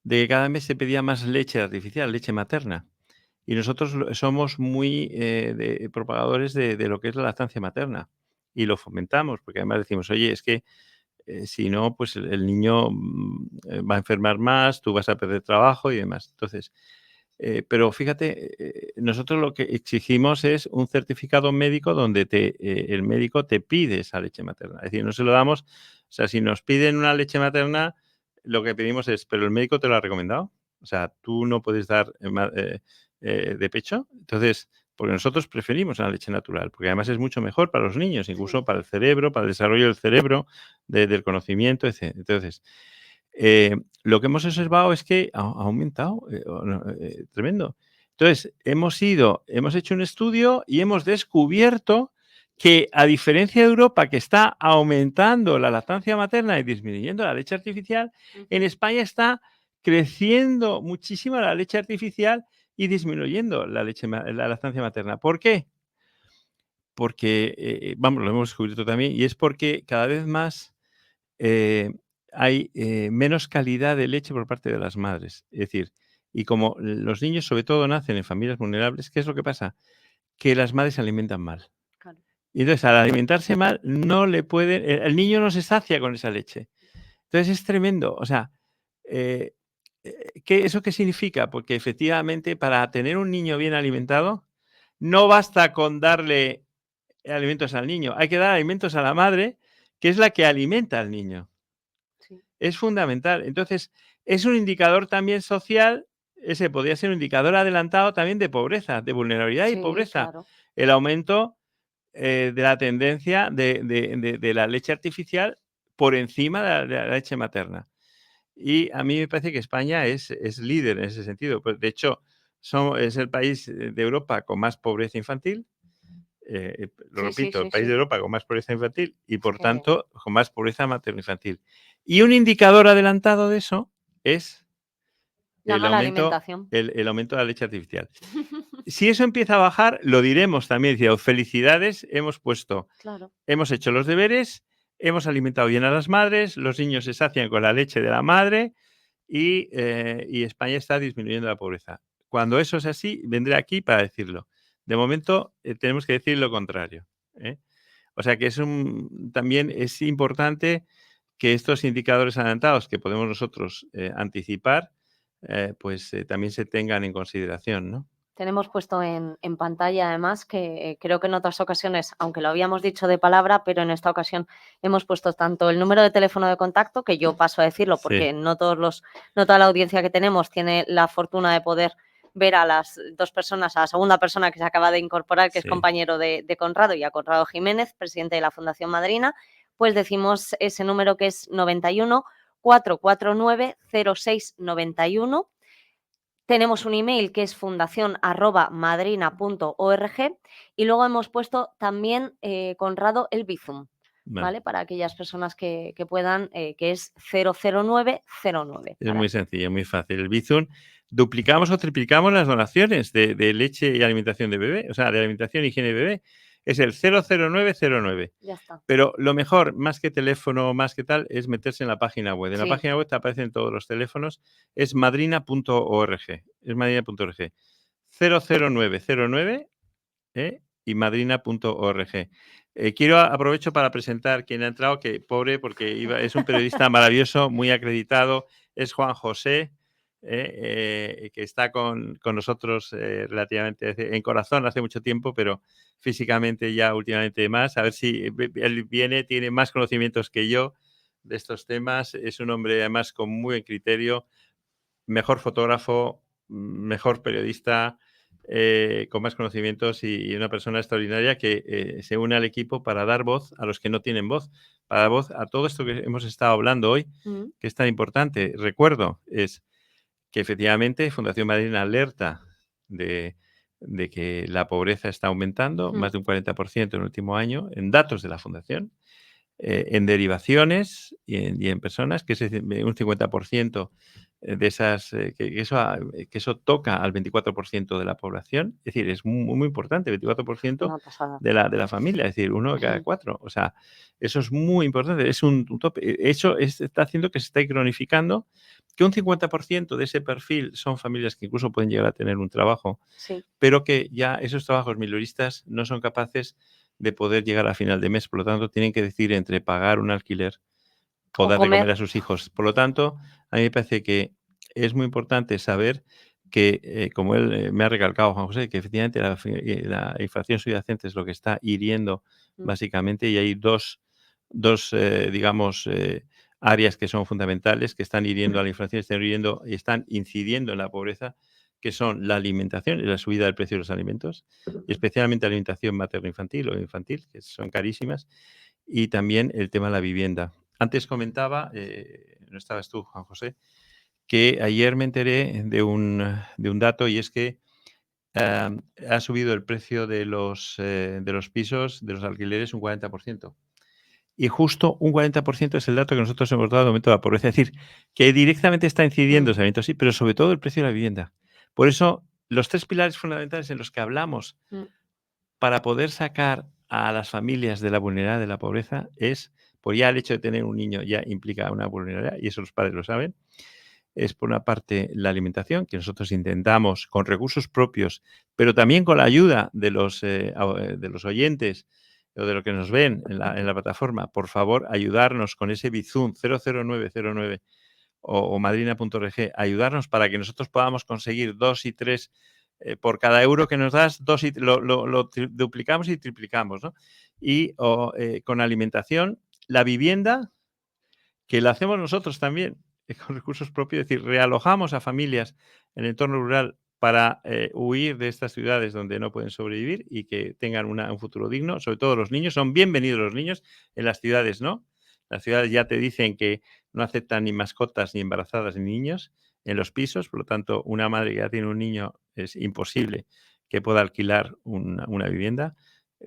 de que cada mes se pedía más leche artificial, leche materna. Y nosotros somos muy propagadores de lo que es la lactancia materna. Y lo fomentamos, porque además decimos, oye, es que si no, pues el niño va a enfermar más, tú vas a perder trabajo y demás. Entonces, pero fíjate, nosotros lo que exigimos es un certificado médico donde el médico te pide esa leche materna. Es decir, no se lo damos, o sea, si nos piden una leche materna, lo que pedimos es, pero el médico te lo ha recomendado. O sea, tú no puedes dar de pecho. Entonces, porque nosotros preferimos la leche natural, porque además es mucho mejor para los niños, incluso Sí. para el cerebro, para el desarrollo del cerebro, del conocimiento, etc. Entonces, lo que hemos observado es que ha aumentado tremendo. Entonces, hemos hecho un estudio y hemos descubierto que, a diferencia de Europa, que está aumentando la lactancia materna y disminuyendo la leche artificial, en España está creciendo muchísimo la leche artificial y disminuyendo la lactancia materna. ¿Por qué? Porque, vamos, lo hemos descubierto también, y es porque cada vez más hay menos calidad de leche por parte de las madres. Es decir, y como los niños sobre todo nacen en familias vulnerables, ¿qué es lo que pasa? Que las madres se alimentan mal. Claro. Y entonces, al alimentarse mal, no le pueden, el niño no se sacia con esa leche. Entonces es tremendo. O sea, eh, ¿eso qué significa? Porque efectivamente para tener un niño bien alimentado, no basta con darle alimentos al niño, hay que dar alimentos a la madre, que es la que alimenta al niño. Sí. Es fundamental. Entonces, es un indicador también social, ese podría ser un indicador adelantado también de pobreza, de vulnerabilidad y Sí, pobreza. claro. El aumento de la tendencia de la leche artificial por encima de la leche materna. Y a mí me parece que España es líder en ese sentido. Pues, de hecho, es el país de Europa con más pobreza infantil. Lo Sí, sí, repito, el sí, país de sí. Europa con más pobreza infantil y, por Sí. tanto, con más pobreza materno-infantil. Y un indicador adelantado de eso es La el mala aumento, alimentación. el aumento de la leche artificial. Si eso empieza a bajar, lo diremos también. Felicidades, Claro. hemos hecho los deberes, hemos alimentado bien a las madres, los niños se sacian con la leche de la madre y España está disminuyendo la pobreza. Cuando eso es así, vendré aquí para decirlo. De momento, tenemos que decir lo contrario, ¿eh? O sea que también es importante que estos indicadores adelantados que podemos nosotros anticipar, pues también se tengan en consideración, ¿no? Tenemos puesto en pantalla, además, que creo que en otras ocasiones, aunque lo habíamos dicho de palabra, pero en esta ocasión hemos puesto tanto el número de teléfono de contacto, que yo paso a decirlo porque Sí. no toda la audiencia que tenemos tiene la fortuna de poder ver a las dos personas, a la segunda persona que se acaba de incorporar, que es Sí. compañero de Conrado, y a Conrado Jiménez, presidente de la Fundación Madrina, pues decimos ese número que es 91 449 0691. Tenemos un email que es fundación@madrina.org y luego hemos puesto también, Conrado, el Bizum, Vale. ¿vale? Para aquellas personas que puedan, que es 00909. Es muy sencillo, muy fácil. El Bizum, duplicamos o triplicamos las donaciones de leche y alimentación de bebé, o sea, de alimentación y higiene de bebé. Es el 00909. Ya está. Pero lo mejor, más que teléfono, más que tal, es meterse en la página web. En la Sí. página web te aparecen todos los teléfonos. Es madrina.org. Es madrina.org. 00909 y madrina.org. Aprovecho para presentar quien ha entrado, que pobre, porque es un periodista maravilloso, muy acreditado, es Juan José, que está con nosotros relativamente en corazón hace mucho tiempo, pero físicamente ya últimamente más. A ver si él tiene más conocimientos que yo de estos temas. Es un hombre además con muy buen criterio, mejor fotógrafo, mejor periodista, con más conocimientos y una persona extraordinaria que se une al equipo para dar voz a los que no tienen voz, para dar voz a todo esto que hemos estado hablando hoy, que es tan importante. Recuerdo, es que efectivamente Fundación Madrina alerta de de que la pobreza está aumentando, más de un 40% en el último año, en datos de la Fundación, en derivaciones y en personas, que es un 50% de esas, que eso toca al 24% de la población. Es decir, es muy importante, 24% de la familia, es decir, 1 de cada 4. O sea, eso es muy importante, es un tope. Eso está haciendo que se esté cronificando, que un 50% de ese perfil son familias que incluso pueden llegar a tener un trabajo, pero que ya esos trabajos minoristas no son capaces de poder llegar a final de mes. Por lo tanto, tienen que decidir entre pagar un alquiler o dar de comer a sus hijos. Por lo tanto, a mí me parece que es muy importante saber que, como él me ha recalcado, Juan José, que efectivamente la inflación subyacente es lo que está hiriendo básicamente, y hay dos digamos, áreas que son fundamentales, que están hiriendo a la inflación, están hiriendo y están incidiendo en la pobreza, que son la alimentación y la subida del precio de los alimentos, y especialmente la alimentación materno-infantil o infantil, que son carísimas, y también el tema de la vivienda. Antes comentaba, no estabas tú, Juan José, que ayer me enteré de un dato, y es que ha subido el precio de los pisos, de los alquileres, un 40%. Y justo un 40% es el dato que nosotros hemos dado de aumento de la pobreza. Es decir, que directamente está incidiendo ese aumento, sí, pero sobre todo el precio de la vivienda. Por eso, los 3 pilares fundamentales en los que hablamos para poder sacar a las familias de la vulnerabilidad, de la pobreza, es, pues ya el hecho de tener un niño ya implica una vulnerabilidad, y eso los padres lo saben. Es, por una parte, la alimentación, que nosotros intentamos con recursos propios, pero también con la ayuda de los oyentes o de los que nos ven en la plataforma. Por favor, ayudarnos con ese Bizum 00909 o madrina.org, ayudarnos para que nosotros podamos conseguir 2 y 3 por cada euro que nos das, lo duplicamos y triplicamos, ¿no? Y con alimentación, la vivienda, que la hacemos nosotros también, con recursos propios, es decir, realojamos a familias en el entorno rural para huir de estas ciudades donde no pueden sobrevivir y que tengan un futuro digno. Sobre todo los niños, son bienvenidos los niños, en las ciudades no. Las ciudades ya te dicen que no aceptan ni mascotas, ni embarazadas, ni niños en los pisos. Por lo tanto, una madre que ya tiene un niño es imposible que pueda alquilar una vivienda,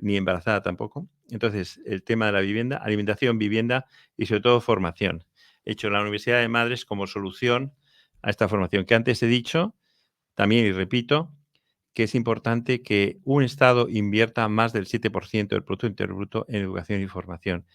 ni embarazada tampoco. Entonces, el tema de la vivienda, alimentación, vivienda y sobre todo formación. He hecho la Universidad de Madres como solución a esta formación, que antes he dicho, también y repito, que es importante que un Estado invierta más del 7% del Producto Interior Bruto en educación y formación.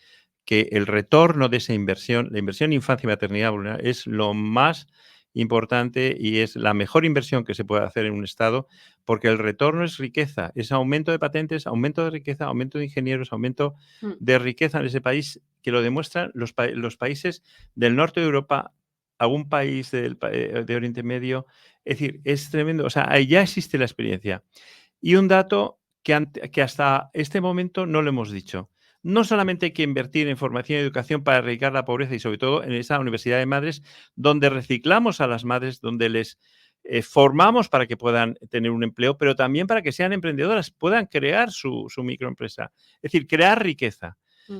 Que el retorno de esa inversión, la inversión en infancia y maternidad vulnerable, es lo más importante y es la mejor inversión que se puede hacer en un Estado, porque el retorno es riqueza, es aumento de patentes, aumento de riqueza, aumento de ingenieros, aumento de riqueza en ese país, que lo demuestran los países del norte de Europa, algún país de Oriente Medio. Es decir, es tremendo. O sea, ahí ya existe la experiencia. Y un dato que hasta este momento no lo hemos dicho. No solamente hay que invertir en formación y educación para erradicar la pobreza, y sobre todo en esa Universidad de Madres, donde reciclamos a las madres, donde les formamos para que puedan tener un empleo, pero también para que sean emprendedoras, puedan crear su microempresa. Es decir, crear riqueza.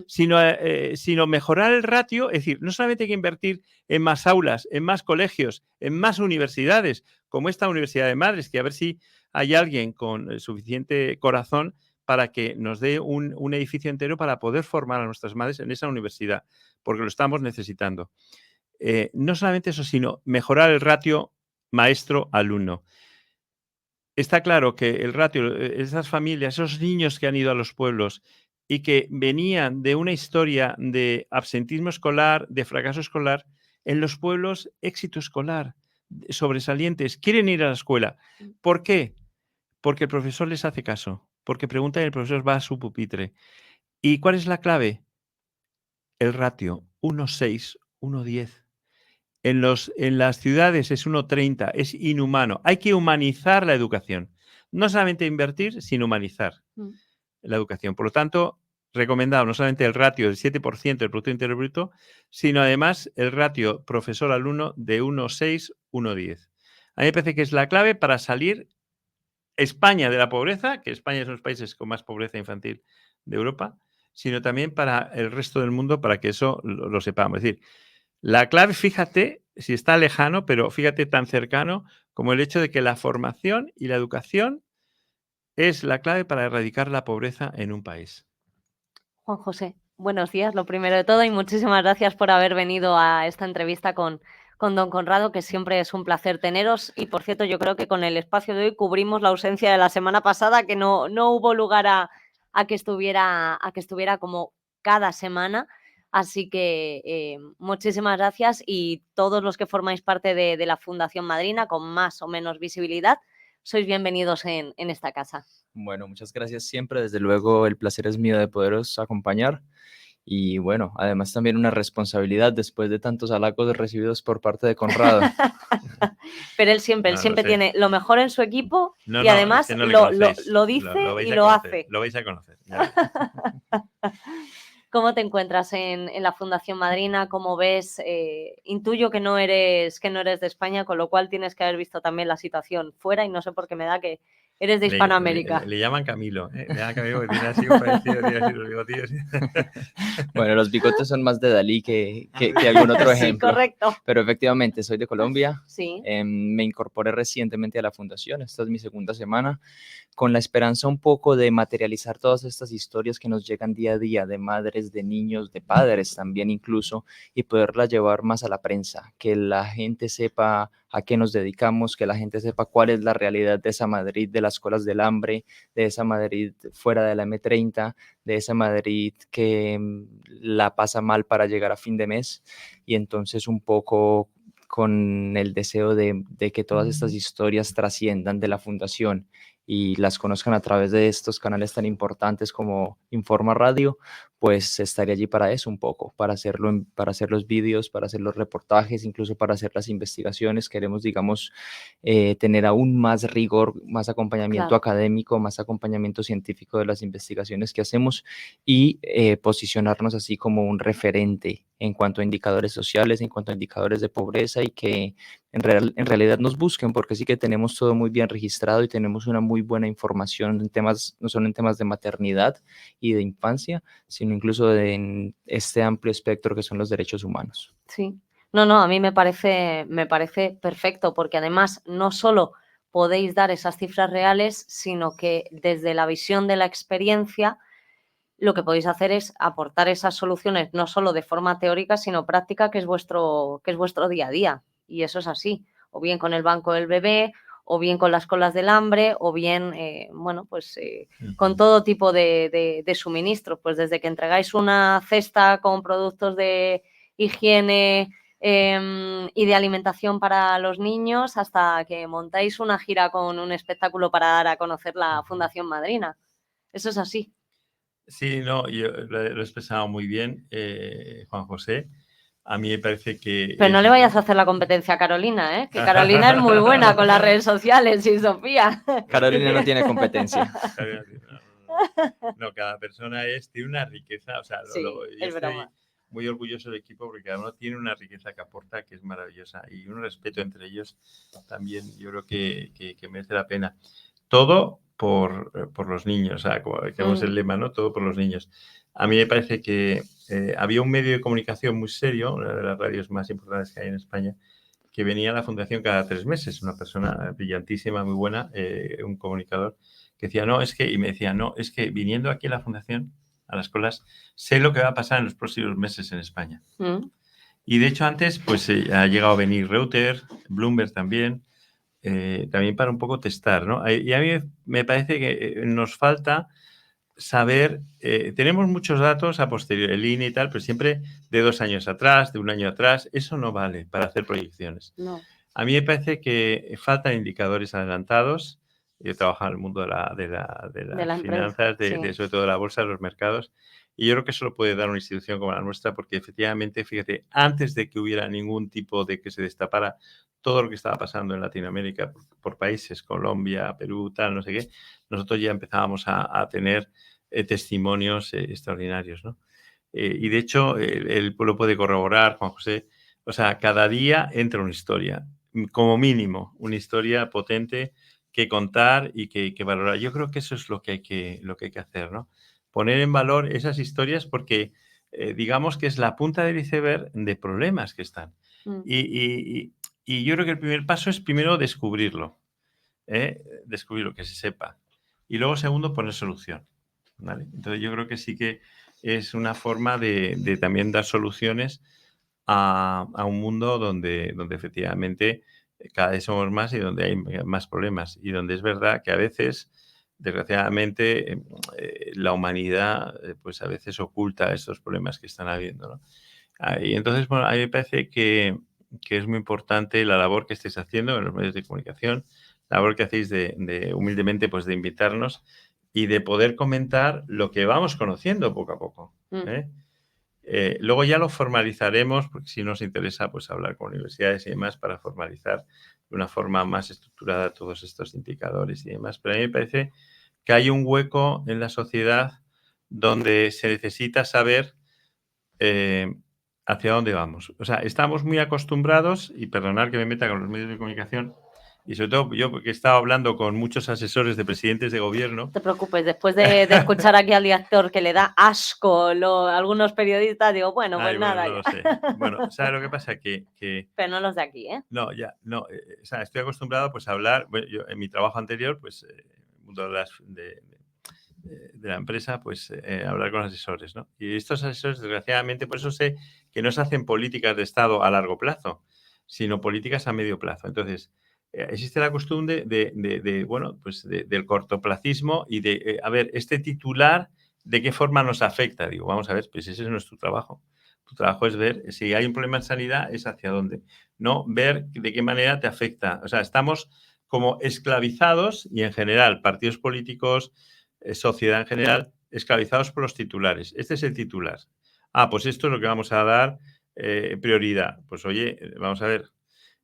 Sino mejorar el ratio. Es decir, no solamente hay que invertir en más aulas, en más colegios, en más universidades, como esta Universidad de Madres, que a ver si hay alguien con suficiente corazón para que nos dé un edificio entero para poder formar a nuestras madres en esa universidad, porque lo estamos necesitando. No solamente eso, sino mejorar el ratio maestro-alumno. Está claro que el ratio, esas familias, esos niños que han ido a los pueblos y que venían de una historia de absentismo escolar, de fracaso escolar, en los pueblos, éxito escolar, sobresalientes, quieren ir a la escuela. ¿Por qué? Porque el profesor les hace caso, porque pregunta y el profesor va a su pupitre. ¿Y cuál es la clave? El ratio, 1,6, 1,10. En las ciudades es 1,30, es inhumano. Hay que humanizar la educación. No solamente invertir, sino humanizar la educación. Por lo tanto, recomendado no solamente el ratio del 7% del Producto Interior Bruto, sino además el ratio profesor-alumno de 1,6, 1,10. A mí me parece que es la clave para salir España de la pobreza, que España es uno de los países con más pobreza infantil de Europa, sino también para el resto del mundo, para que eso lo sepamos. Es decir, la clave, fíjate, si está lejano, pero fíjate tan cercano como el hecho de que la formación y la educación es la clave para erradicar la pobreza en un país? Juan José, buenos días, lo primero de todo, y muchísimas gracias por haber venido a esta entrevista con don Conrado, que siempre es un placer teneros. Y, por cierto, yo creo que con el espacio de hoy cubrimos la ausencia de la semana pasada, que no hubo lugar a que estuviera como cada semana. Así que muchísimas gracias, y todos los que formáis parte de la Fundación Madrina, con más o menos visibilidad, sois bienvenidos en esta casa. Bueno, muchas gracias siempre. Desde luego, el placer es mío de poderos acompañar. Y bueno, además también una responsabilidad después de tantos halagos recibidos por parte de Conrado. Pero él siempre No, lo sé. tiene lo mejor en su equipo, No, y no, además es que no le lo conocéis. dice vais y a lo conocer, hace. Lo vais a conocer. Ya veréis. ¿Cómo te encuentras en la Fundación Madrina? ¿Cómo ves? Intuyo que no eres de España, con lo cual tienes que haber visto también la situación fuera, y no sé por qué me da que eres de Hispanoamérica. Le llaman Camilo, ¿eh? Le llaman Camilo porque tiene así un parecido, tiene así los bigotillos. Bueno, los bigotes son más de Dalí que algún otro Sí, ejemplo. correcto. Pero efectivamente, soy de Colombia. Sí. Me incorporé recientemente a la fundación. Esta es mi segunda semana, con la esperanza un poco de materializar todas estas historias que nos llegan día a día, de madres, de niños, de padres también incluso, y poderlas llevar más a la prensa, que la gente sepa a qué nos dedicamos, que la gente sepa cuál es la realidad de esa Madrid de las colas del hambre, de esa Madrid fuera de la M30, de esa Madrid que la pasa mal para llegar a fin de mes. Y entonces un poco con el deseo de que todas estas historias trasciendan de la fundación y las conozcan a través de estos canales tan importantes como Informa Radio, pues estaría allí para eso un poco, para hacer los vídeos, para hacer los reportajes, incluso para hacer las investigaciones. Queremos, digamos, tener aún más rigor, más acompañamiento Claro. académico, más acompañamiento científico de las investigaciones que hacemos, y posicionarnos así como un referente en cuanto a indicadores sociales, en cuanto a indicadores de pobreza, y que en realidad nos busquen, porque sí que tenemos todo muy bien registrado y tenemos una muy buena información en temas, no solo en temas de maternidad y de infancia, sino incluso en este amplio espectro que son los derechos humanos. Sí. No, a mí me parece perfecto, porque además no solo podéis dar esas cifras reales, sino que desde la visión de la experiencia lo que podéis hacer es aportar esas soluciones, no solo de forma teórica, sino práctica, que es vuestro día a día. Y eso es así, o bien con el Banco del Bebé, o bien con las colas del hambre, o bien, con todo tipo de suministros. Pues desde que entregáis una cesta con productos de higiene y de alimentación para los niños, hasta que montáis una gira con un espectáculo para dar a conocer la Fundación Madrina. Eso es así. Sí, no, yo lo he expresado muy bien, Juan José. A mí me parece que... Pero no le vayas a hacer la competencia a Carolina, ¿eh? Que Carolina es muy buena con las redes sociales, y Sofía. Carolina no tiene competencia. No, cada persona tiene una riqueza. O sea, Sí, yo es estoy broma. muy orgulloso del equipo, porque cada uno tiene una riqueza que aporta, que es maravillosa, y un respeto entre ellos también, yo creo que merece la pena. Todo por los niños, o sea, como decíamos el lema, ¿no? Todo por los niños. A mí me parece que había un medio de comunicación muy serio, una de las radios más importantes que hay en España, que venía a la fundación cada 3 meses, una persona brillantísima, muy buena, un comunicador, que decía, y me decía, es que viniendo aquí a la fundación, a las colas, sé lo que va a pasar en los próximos meses en España. Y de hecho antes, pues ha llegado a venir Reuters, Bloomberg también para un poco testar, ¿no? Y a mí me parece que nos falta saber, tenemos muchos datos a posteriori, el INE y tal, pero siempre de 2 años atrás, de 1 año atrás, eso no vale para hacer proyecciones. No. A mí me parece que faltan indicadores adelantados. Yo trabajo en el mundo de las finanzas, sí. sobre todo de la bolsa, de los mercados, y yo creo que eso lo puede dar una institución como la nuestra, porque efectivamente, fíjate, antes de que hubiera ningún tipo de que se destapara todo lo que estaba pasando en Latinoamérica por países, Colombia, Perú, tal, no sé qué, nosotros ya empezábamos a tener testimonios extraordinarios, ¿no? Y de hecho, el pueblo puede corroborar, Juan José, o sea, cada día entra una historia, como mínimo, una historia potente que contar y que valorar. Yo creo que eso es lo que hay que hacer, ¿no? Poner en valor esas historias, porque digamos que es la punta del iceberg de problemas que están. Y yo creo que el primer paso es primero descubrirlo, descubrirlo, que se sepa. y luego segundo, poner solución, ¿vale? Entonces yo creo que sí que es una forma de también dar soluciones a un mundo donde efectivamente cada vez somos más y donde hay más problemas y donde es verdad que a veces, desgraciadamente, la humanidad pues a veces oculta estos problemas que están habiendo, ¿no? Y entonces, bueno, a mí me parece que es muy importante la labor que estáis haciendo en los medios de comunicación, la labor que hacéis de humildemente pues de invitarnos y de poder comentar lo que vamos conociendo poco a poco, ¿eh? Luego ya lo formalizaremos, porque si nos interesa pues hablar con universidades y demás para formalizar de una forma más estructurada todos estos indicadores y demás. Pero a mí me parece que hay un hueco en la sociedad donde se necesita saber hacia dónde vamos. O sea, estamos muy acostumbrados, y perdonar que me meta con los medios de comunicación, y sobre todo yo porque he estado hablando con muchos asesores de presidentes de gobierno. No te preocupes, después de escuchar aquí al director que le da asco algunos periodistas, digo, bueno, pues nada. No lo sé. Bueno, ¿sabes lo que pasa? Que Pero no los de aquí, ¿eh? No, ya, no. O sea, estoy acostumbrado pues a hablar, bueno, yo en mi trabajo anterior, pues el mundo de la empresa, pues hablar con asesores, ¿no? Y estos asesores, desgraciadamente, por eso sé que no se hacen políticas de Estado a largo plazo, sino políticas a medio plazo. Entonces, existe la costumbre bueno, pues del cortoplacismo y de, a ver, este titular, ¿de qué forma nos afecta? Digo, vamos a ver, pues ese no es tu trabajo. Tu trabajo es ver si hay un problema en sanidad, es hacia dónde. No ver de qué manera te afecta. O sea, estamos como esclavizados y en general partidos políticos, sociedad en general, esclavizados por los titulares. Este es el titular. Ah, pues esto es lo que vamos a dar prioridad. Pues oye, vamos a ver.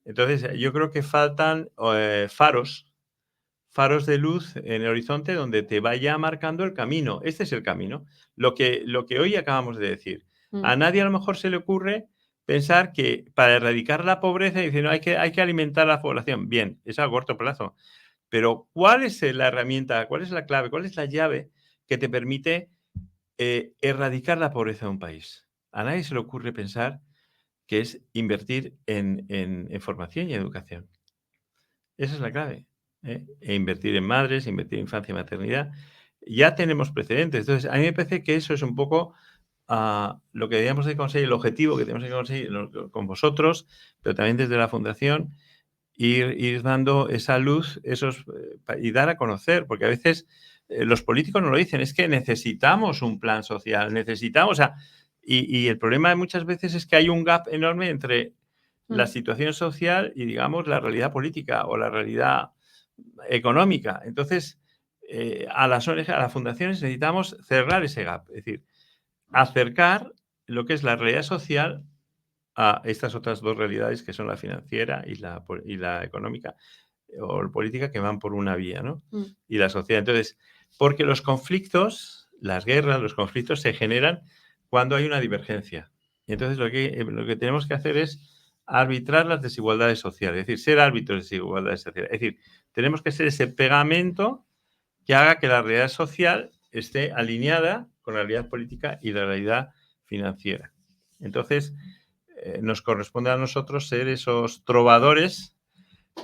Entonces, yo creo que faltan faros de luz en el horizonte donde te vaya marcando el camino. Este es el camino. Lo que hoy acabamos de decir. A nadie a lo mejor se le ocurre pensar que para erradicar la pobreza, dicen, no, hay que alimentar a la población. Bien, es a corto plazo. Pero ¿cuál es la herramienta, cuál es la clave, cuál es la llave que te permite erradicar la pobreza de un país? A nadie se le ocurre pensar que es invertir en formación y educación. Esa es la clave. E invertir en madres, invertir en infancia y maternidad. Ya tenemos precedentes. Entonces, a mí me parece que eso es un poco lo que debíamos de conseguir, el objetivo que tenemos que conseguir con vosotros, pero también desde la Fundación, ir dando esa luz y dar a conocer, porque a veces los políticos nos lo dicen, es que necesitamos un plan social, necesitamos, o sea, y el problema muchas veces es que hay un gap enorme entre la situación social y, digamos, la realidad política o la realidad económica. Entonces, a las ONG, a las fundaciones necesitamos cerrar ese gap, es decir, acercar lo que es la realidad social a estas otras dos realidades que son la financiera y la económica o política, que van por una vía, ¿no? Y la sociedad. Entonces, porque los conflictos, las guerras, los conflictos se generan cuando hay una divergencia. Y entonces lo que tenemos que hacer es arbitrar las desigualdades sociales, es decir, ser árbitros de desigualdades sociales. Es decir, tenemos que ser ese pegamento que haga que la realidad social esté alineada con la realidad política y la realidad financiera. Entonces, nos corresponde a nosotros ser esos trovadores,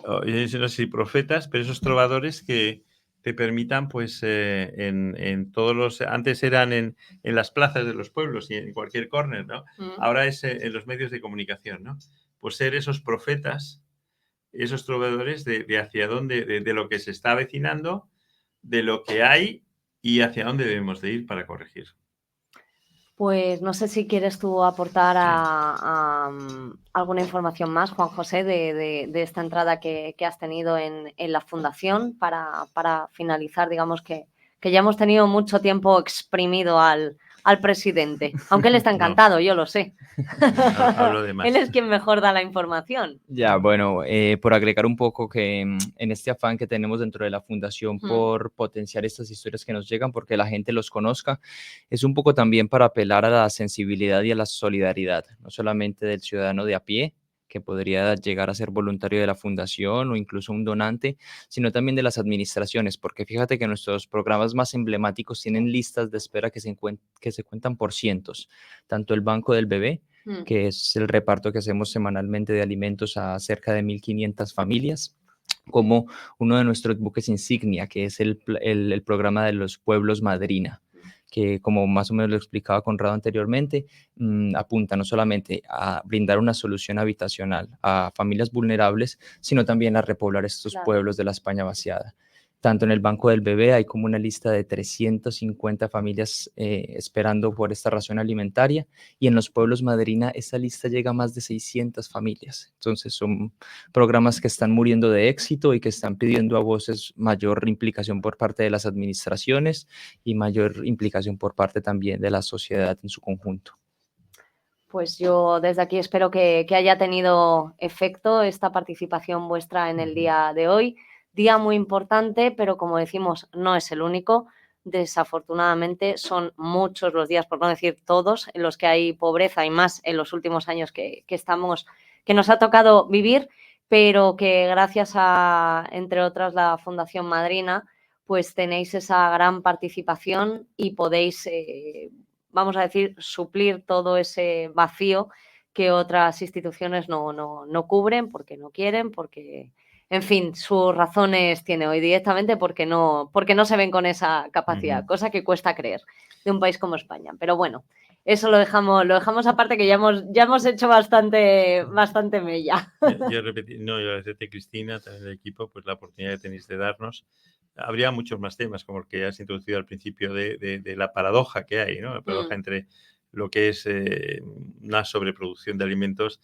no sé si profetas, pero esos trovadores que te permitan, pues, en todos los... Antes eran en las plazas de los pueblos y en cualquier córner, ¿no? Ahora es en los medios de comunicación, ¿no? Pues ser esos profetas, esos trovadores de hacia dónde, de lo que se está avecinando, de lo que hay y hacia dónde debemos de ir para corregir. Pues no sé si quieres tú aportar alguna información más, Juan José, de esta entrada que has tenido en la Fundación para finalizar, digamos que ya hemos tenido mucho tiempo exprimido al presidente, aunque él está encantado, yo lo sé. Hablo de más. Él es quien mejor da la información. Ya, bueno, por agregar un poco que en este afán que tenemos dentro de la Fundación por potenciar estas historias que nos llegan, porque la gente los conozca, es un poco también para apelar a la sensibilidad y a la solidaridad, no solamente del ciudadano de a pie, que podría llegar a ser voluntario de la Fundación o incluso un donante, sino también de las administraciones, porque fíjate que nuestros programas más emblemáticos tienen listas de espera que se cuentan por cientos, tanto el Banco del Bebé, que es el reparto que hacemos semanalmente de alimentos a cerca de 1.500 familias, como uno de nuestros buques insignia, que es el programa de los pueblos Madrina, que como más o menos lo explicaba Conrado anteriormente, apunta no solamente a brindar una solución habitacional a familias vulnerables, sino también a repoblar estos pueblos de la España vaciada. Tanto en el Banco del Bebé hay como una lista de 350 familias esperando por esta ración alimentaria, y en los pueblos Madrina esa lista llega a más de 600 familias. Entonces son programas que están muriendo de éxito y que están pidiendo a voces mayor implicación por parte de las administraciones y mayor implicación por parte también de la sociedad en su conjunto. Pues yo desde aquí espero que haya tenido efecto esta participación vuestra en el día de hoy. Día muy importante, pero como decimos, no es el único. Desafortunadamente son muchos los días, por no decir todos, en los que hay pobreza, y más en los últimos años que nos ha tocado vivir, pero que gracias a, entre otras, la Fundación Madrina, pues tenéis esa gran participación y podéis, vamos a decir, suplir todo ese vacío que otras instituciones no cubren, porque no quieren, porque, en fin, sus razones tiene hoy directamente porque no se ven con esa capacidad, cosa que cuesta creer de un país como España. Pero bueno, eso lo dejamos aparte, que ya hemos hecho bastante mella. Yo agradecerte, Cristina, también el equipo, pues la oportunidad que tenéis de darnos. Habría muchos más temas, como el que has introducido al principio de la paradoja que hay, ¿no? La paradoja entre lo que es una sobreproducción de alimentos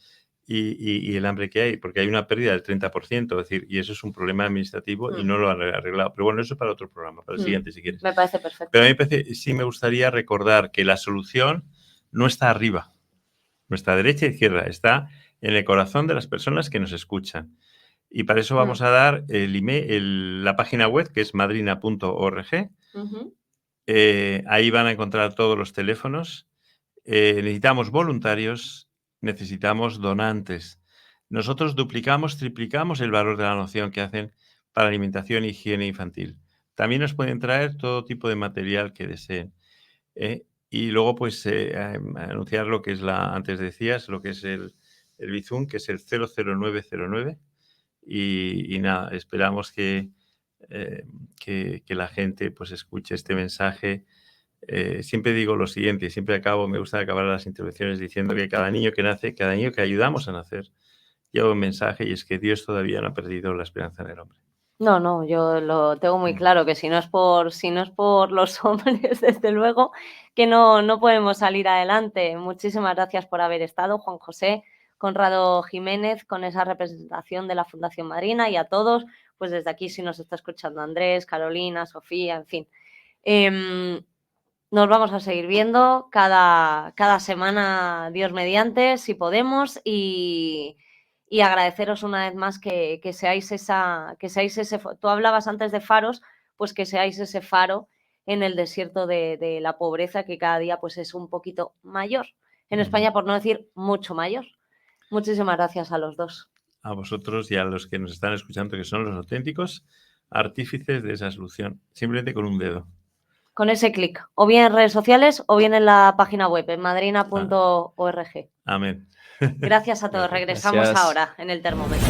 y el hambre que hay, porque hay una pérdida del 30%, es decir, y eso es un problema administrativo y no lo han arreglado. Pero bueno, eso es para otro programa, para el siguiente, si quieres. Me parece perfecto. Pero a mí sí me gustaría recordar que la solución no está arriba. Nuestra derecha e izquierda está en el corazón de las personas que nos escuchan. Y para eso vamos a dar la página web, que es madrina.org. Ahí van a encontrar todos los teléfonos. Necesitamos voluntarios, necesitamos donantes. Nosotros duplicamos, triplicamos el valor de la donación que hacen para alimentación e higiene infantil. También nos pueden traer todo tipo de material que deseen. Y luego, pues, anunciar lo que es antes decías, lo que es el Bizum, que es el 00909. Y nada, esperamos que la gente pues escuche este mensaje. Siempre digo lo siguiente, me gusta acabar las intervenciones diciendo que cada niño que nace, cada niño que ayudamos a nacer, lleva un mensaje, y es que Dios todavía no ha perdido la esperanza en el hombre. No, yo lo tengo muy claro, que si no es por los hombres, desde luego, que no podemos salir adelante. Muchísimas gracias por haber estado, Juan José, Conrado Jiménez, con esa representación de la Fundación Madrina, y a todos, pues desde aquí, si nos está escuchando Andrés, Carolina, Sofía, en fin. Nos vamos a seguir viendo cada semana, Dios mediante, si podemos, y agradeceros una vez más que seáis ese. Tú hablabas antes de faros, pues que seáis ese faro en el desierto de la pobreza, que cada día pues es un poquito mayor en España, por no decir mucho mayor. Muchísimas gracias a los dos. A vosotros y a los que nos están escuchando, que son los auténticos artífices de esa solución, simplemente con un dedo. Con ese clic, o bien en redes sociales o bien en la página web, en madrina.org. Amén. Gracias a todos. Regresamos ahora en el termómetro.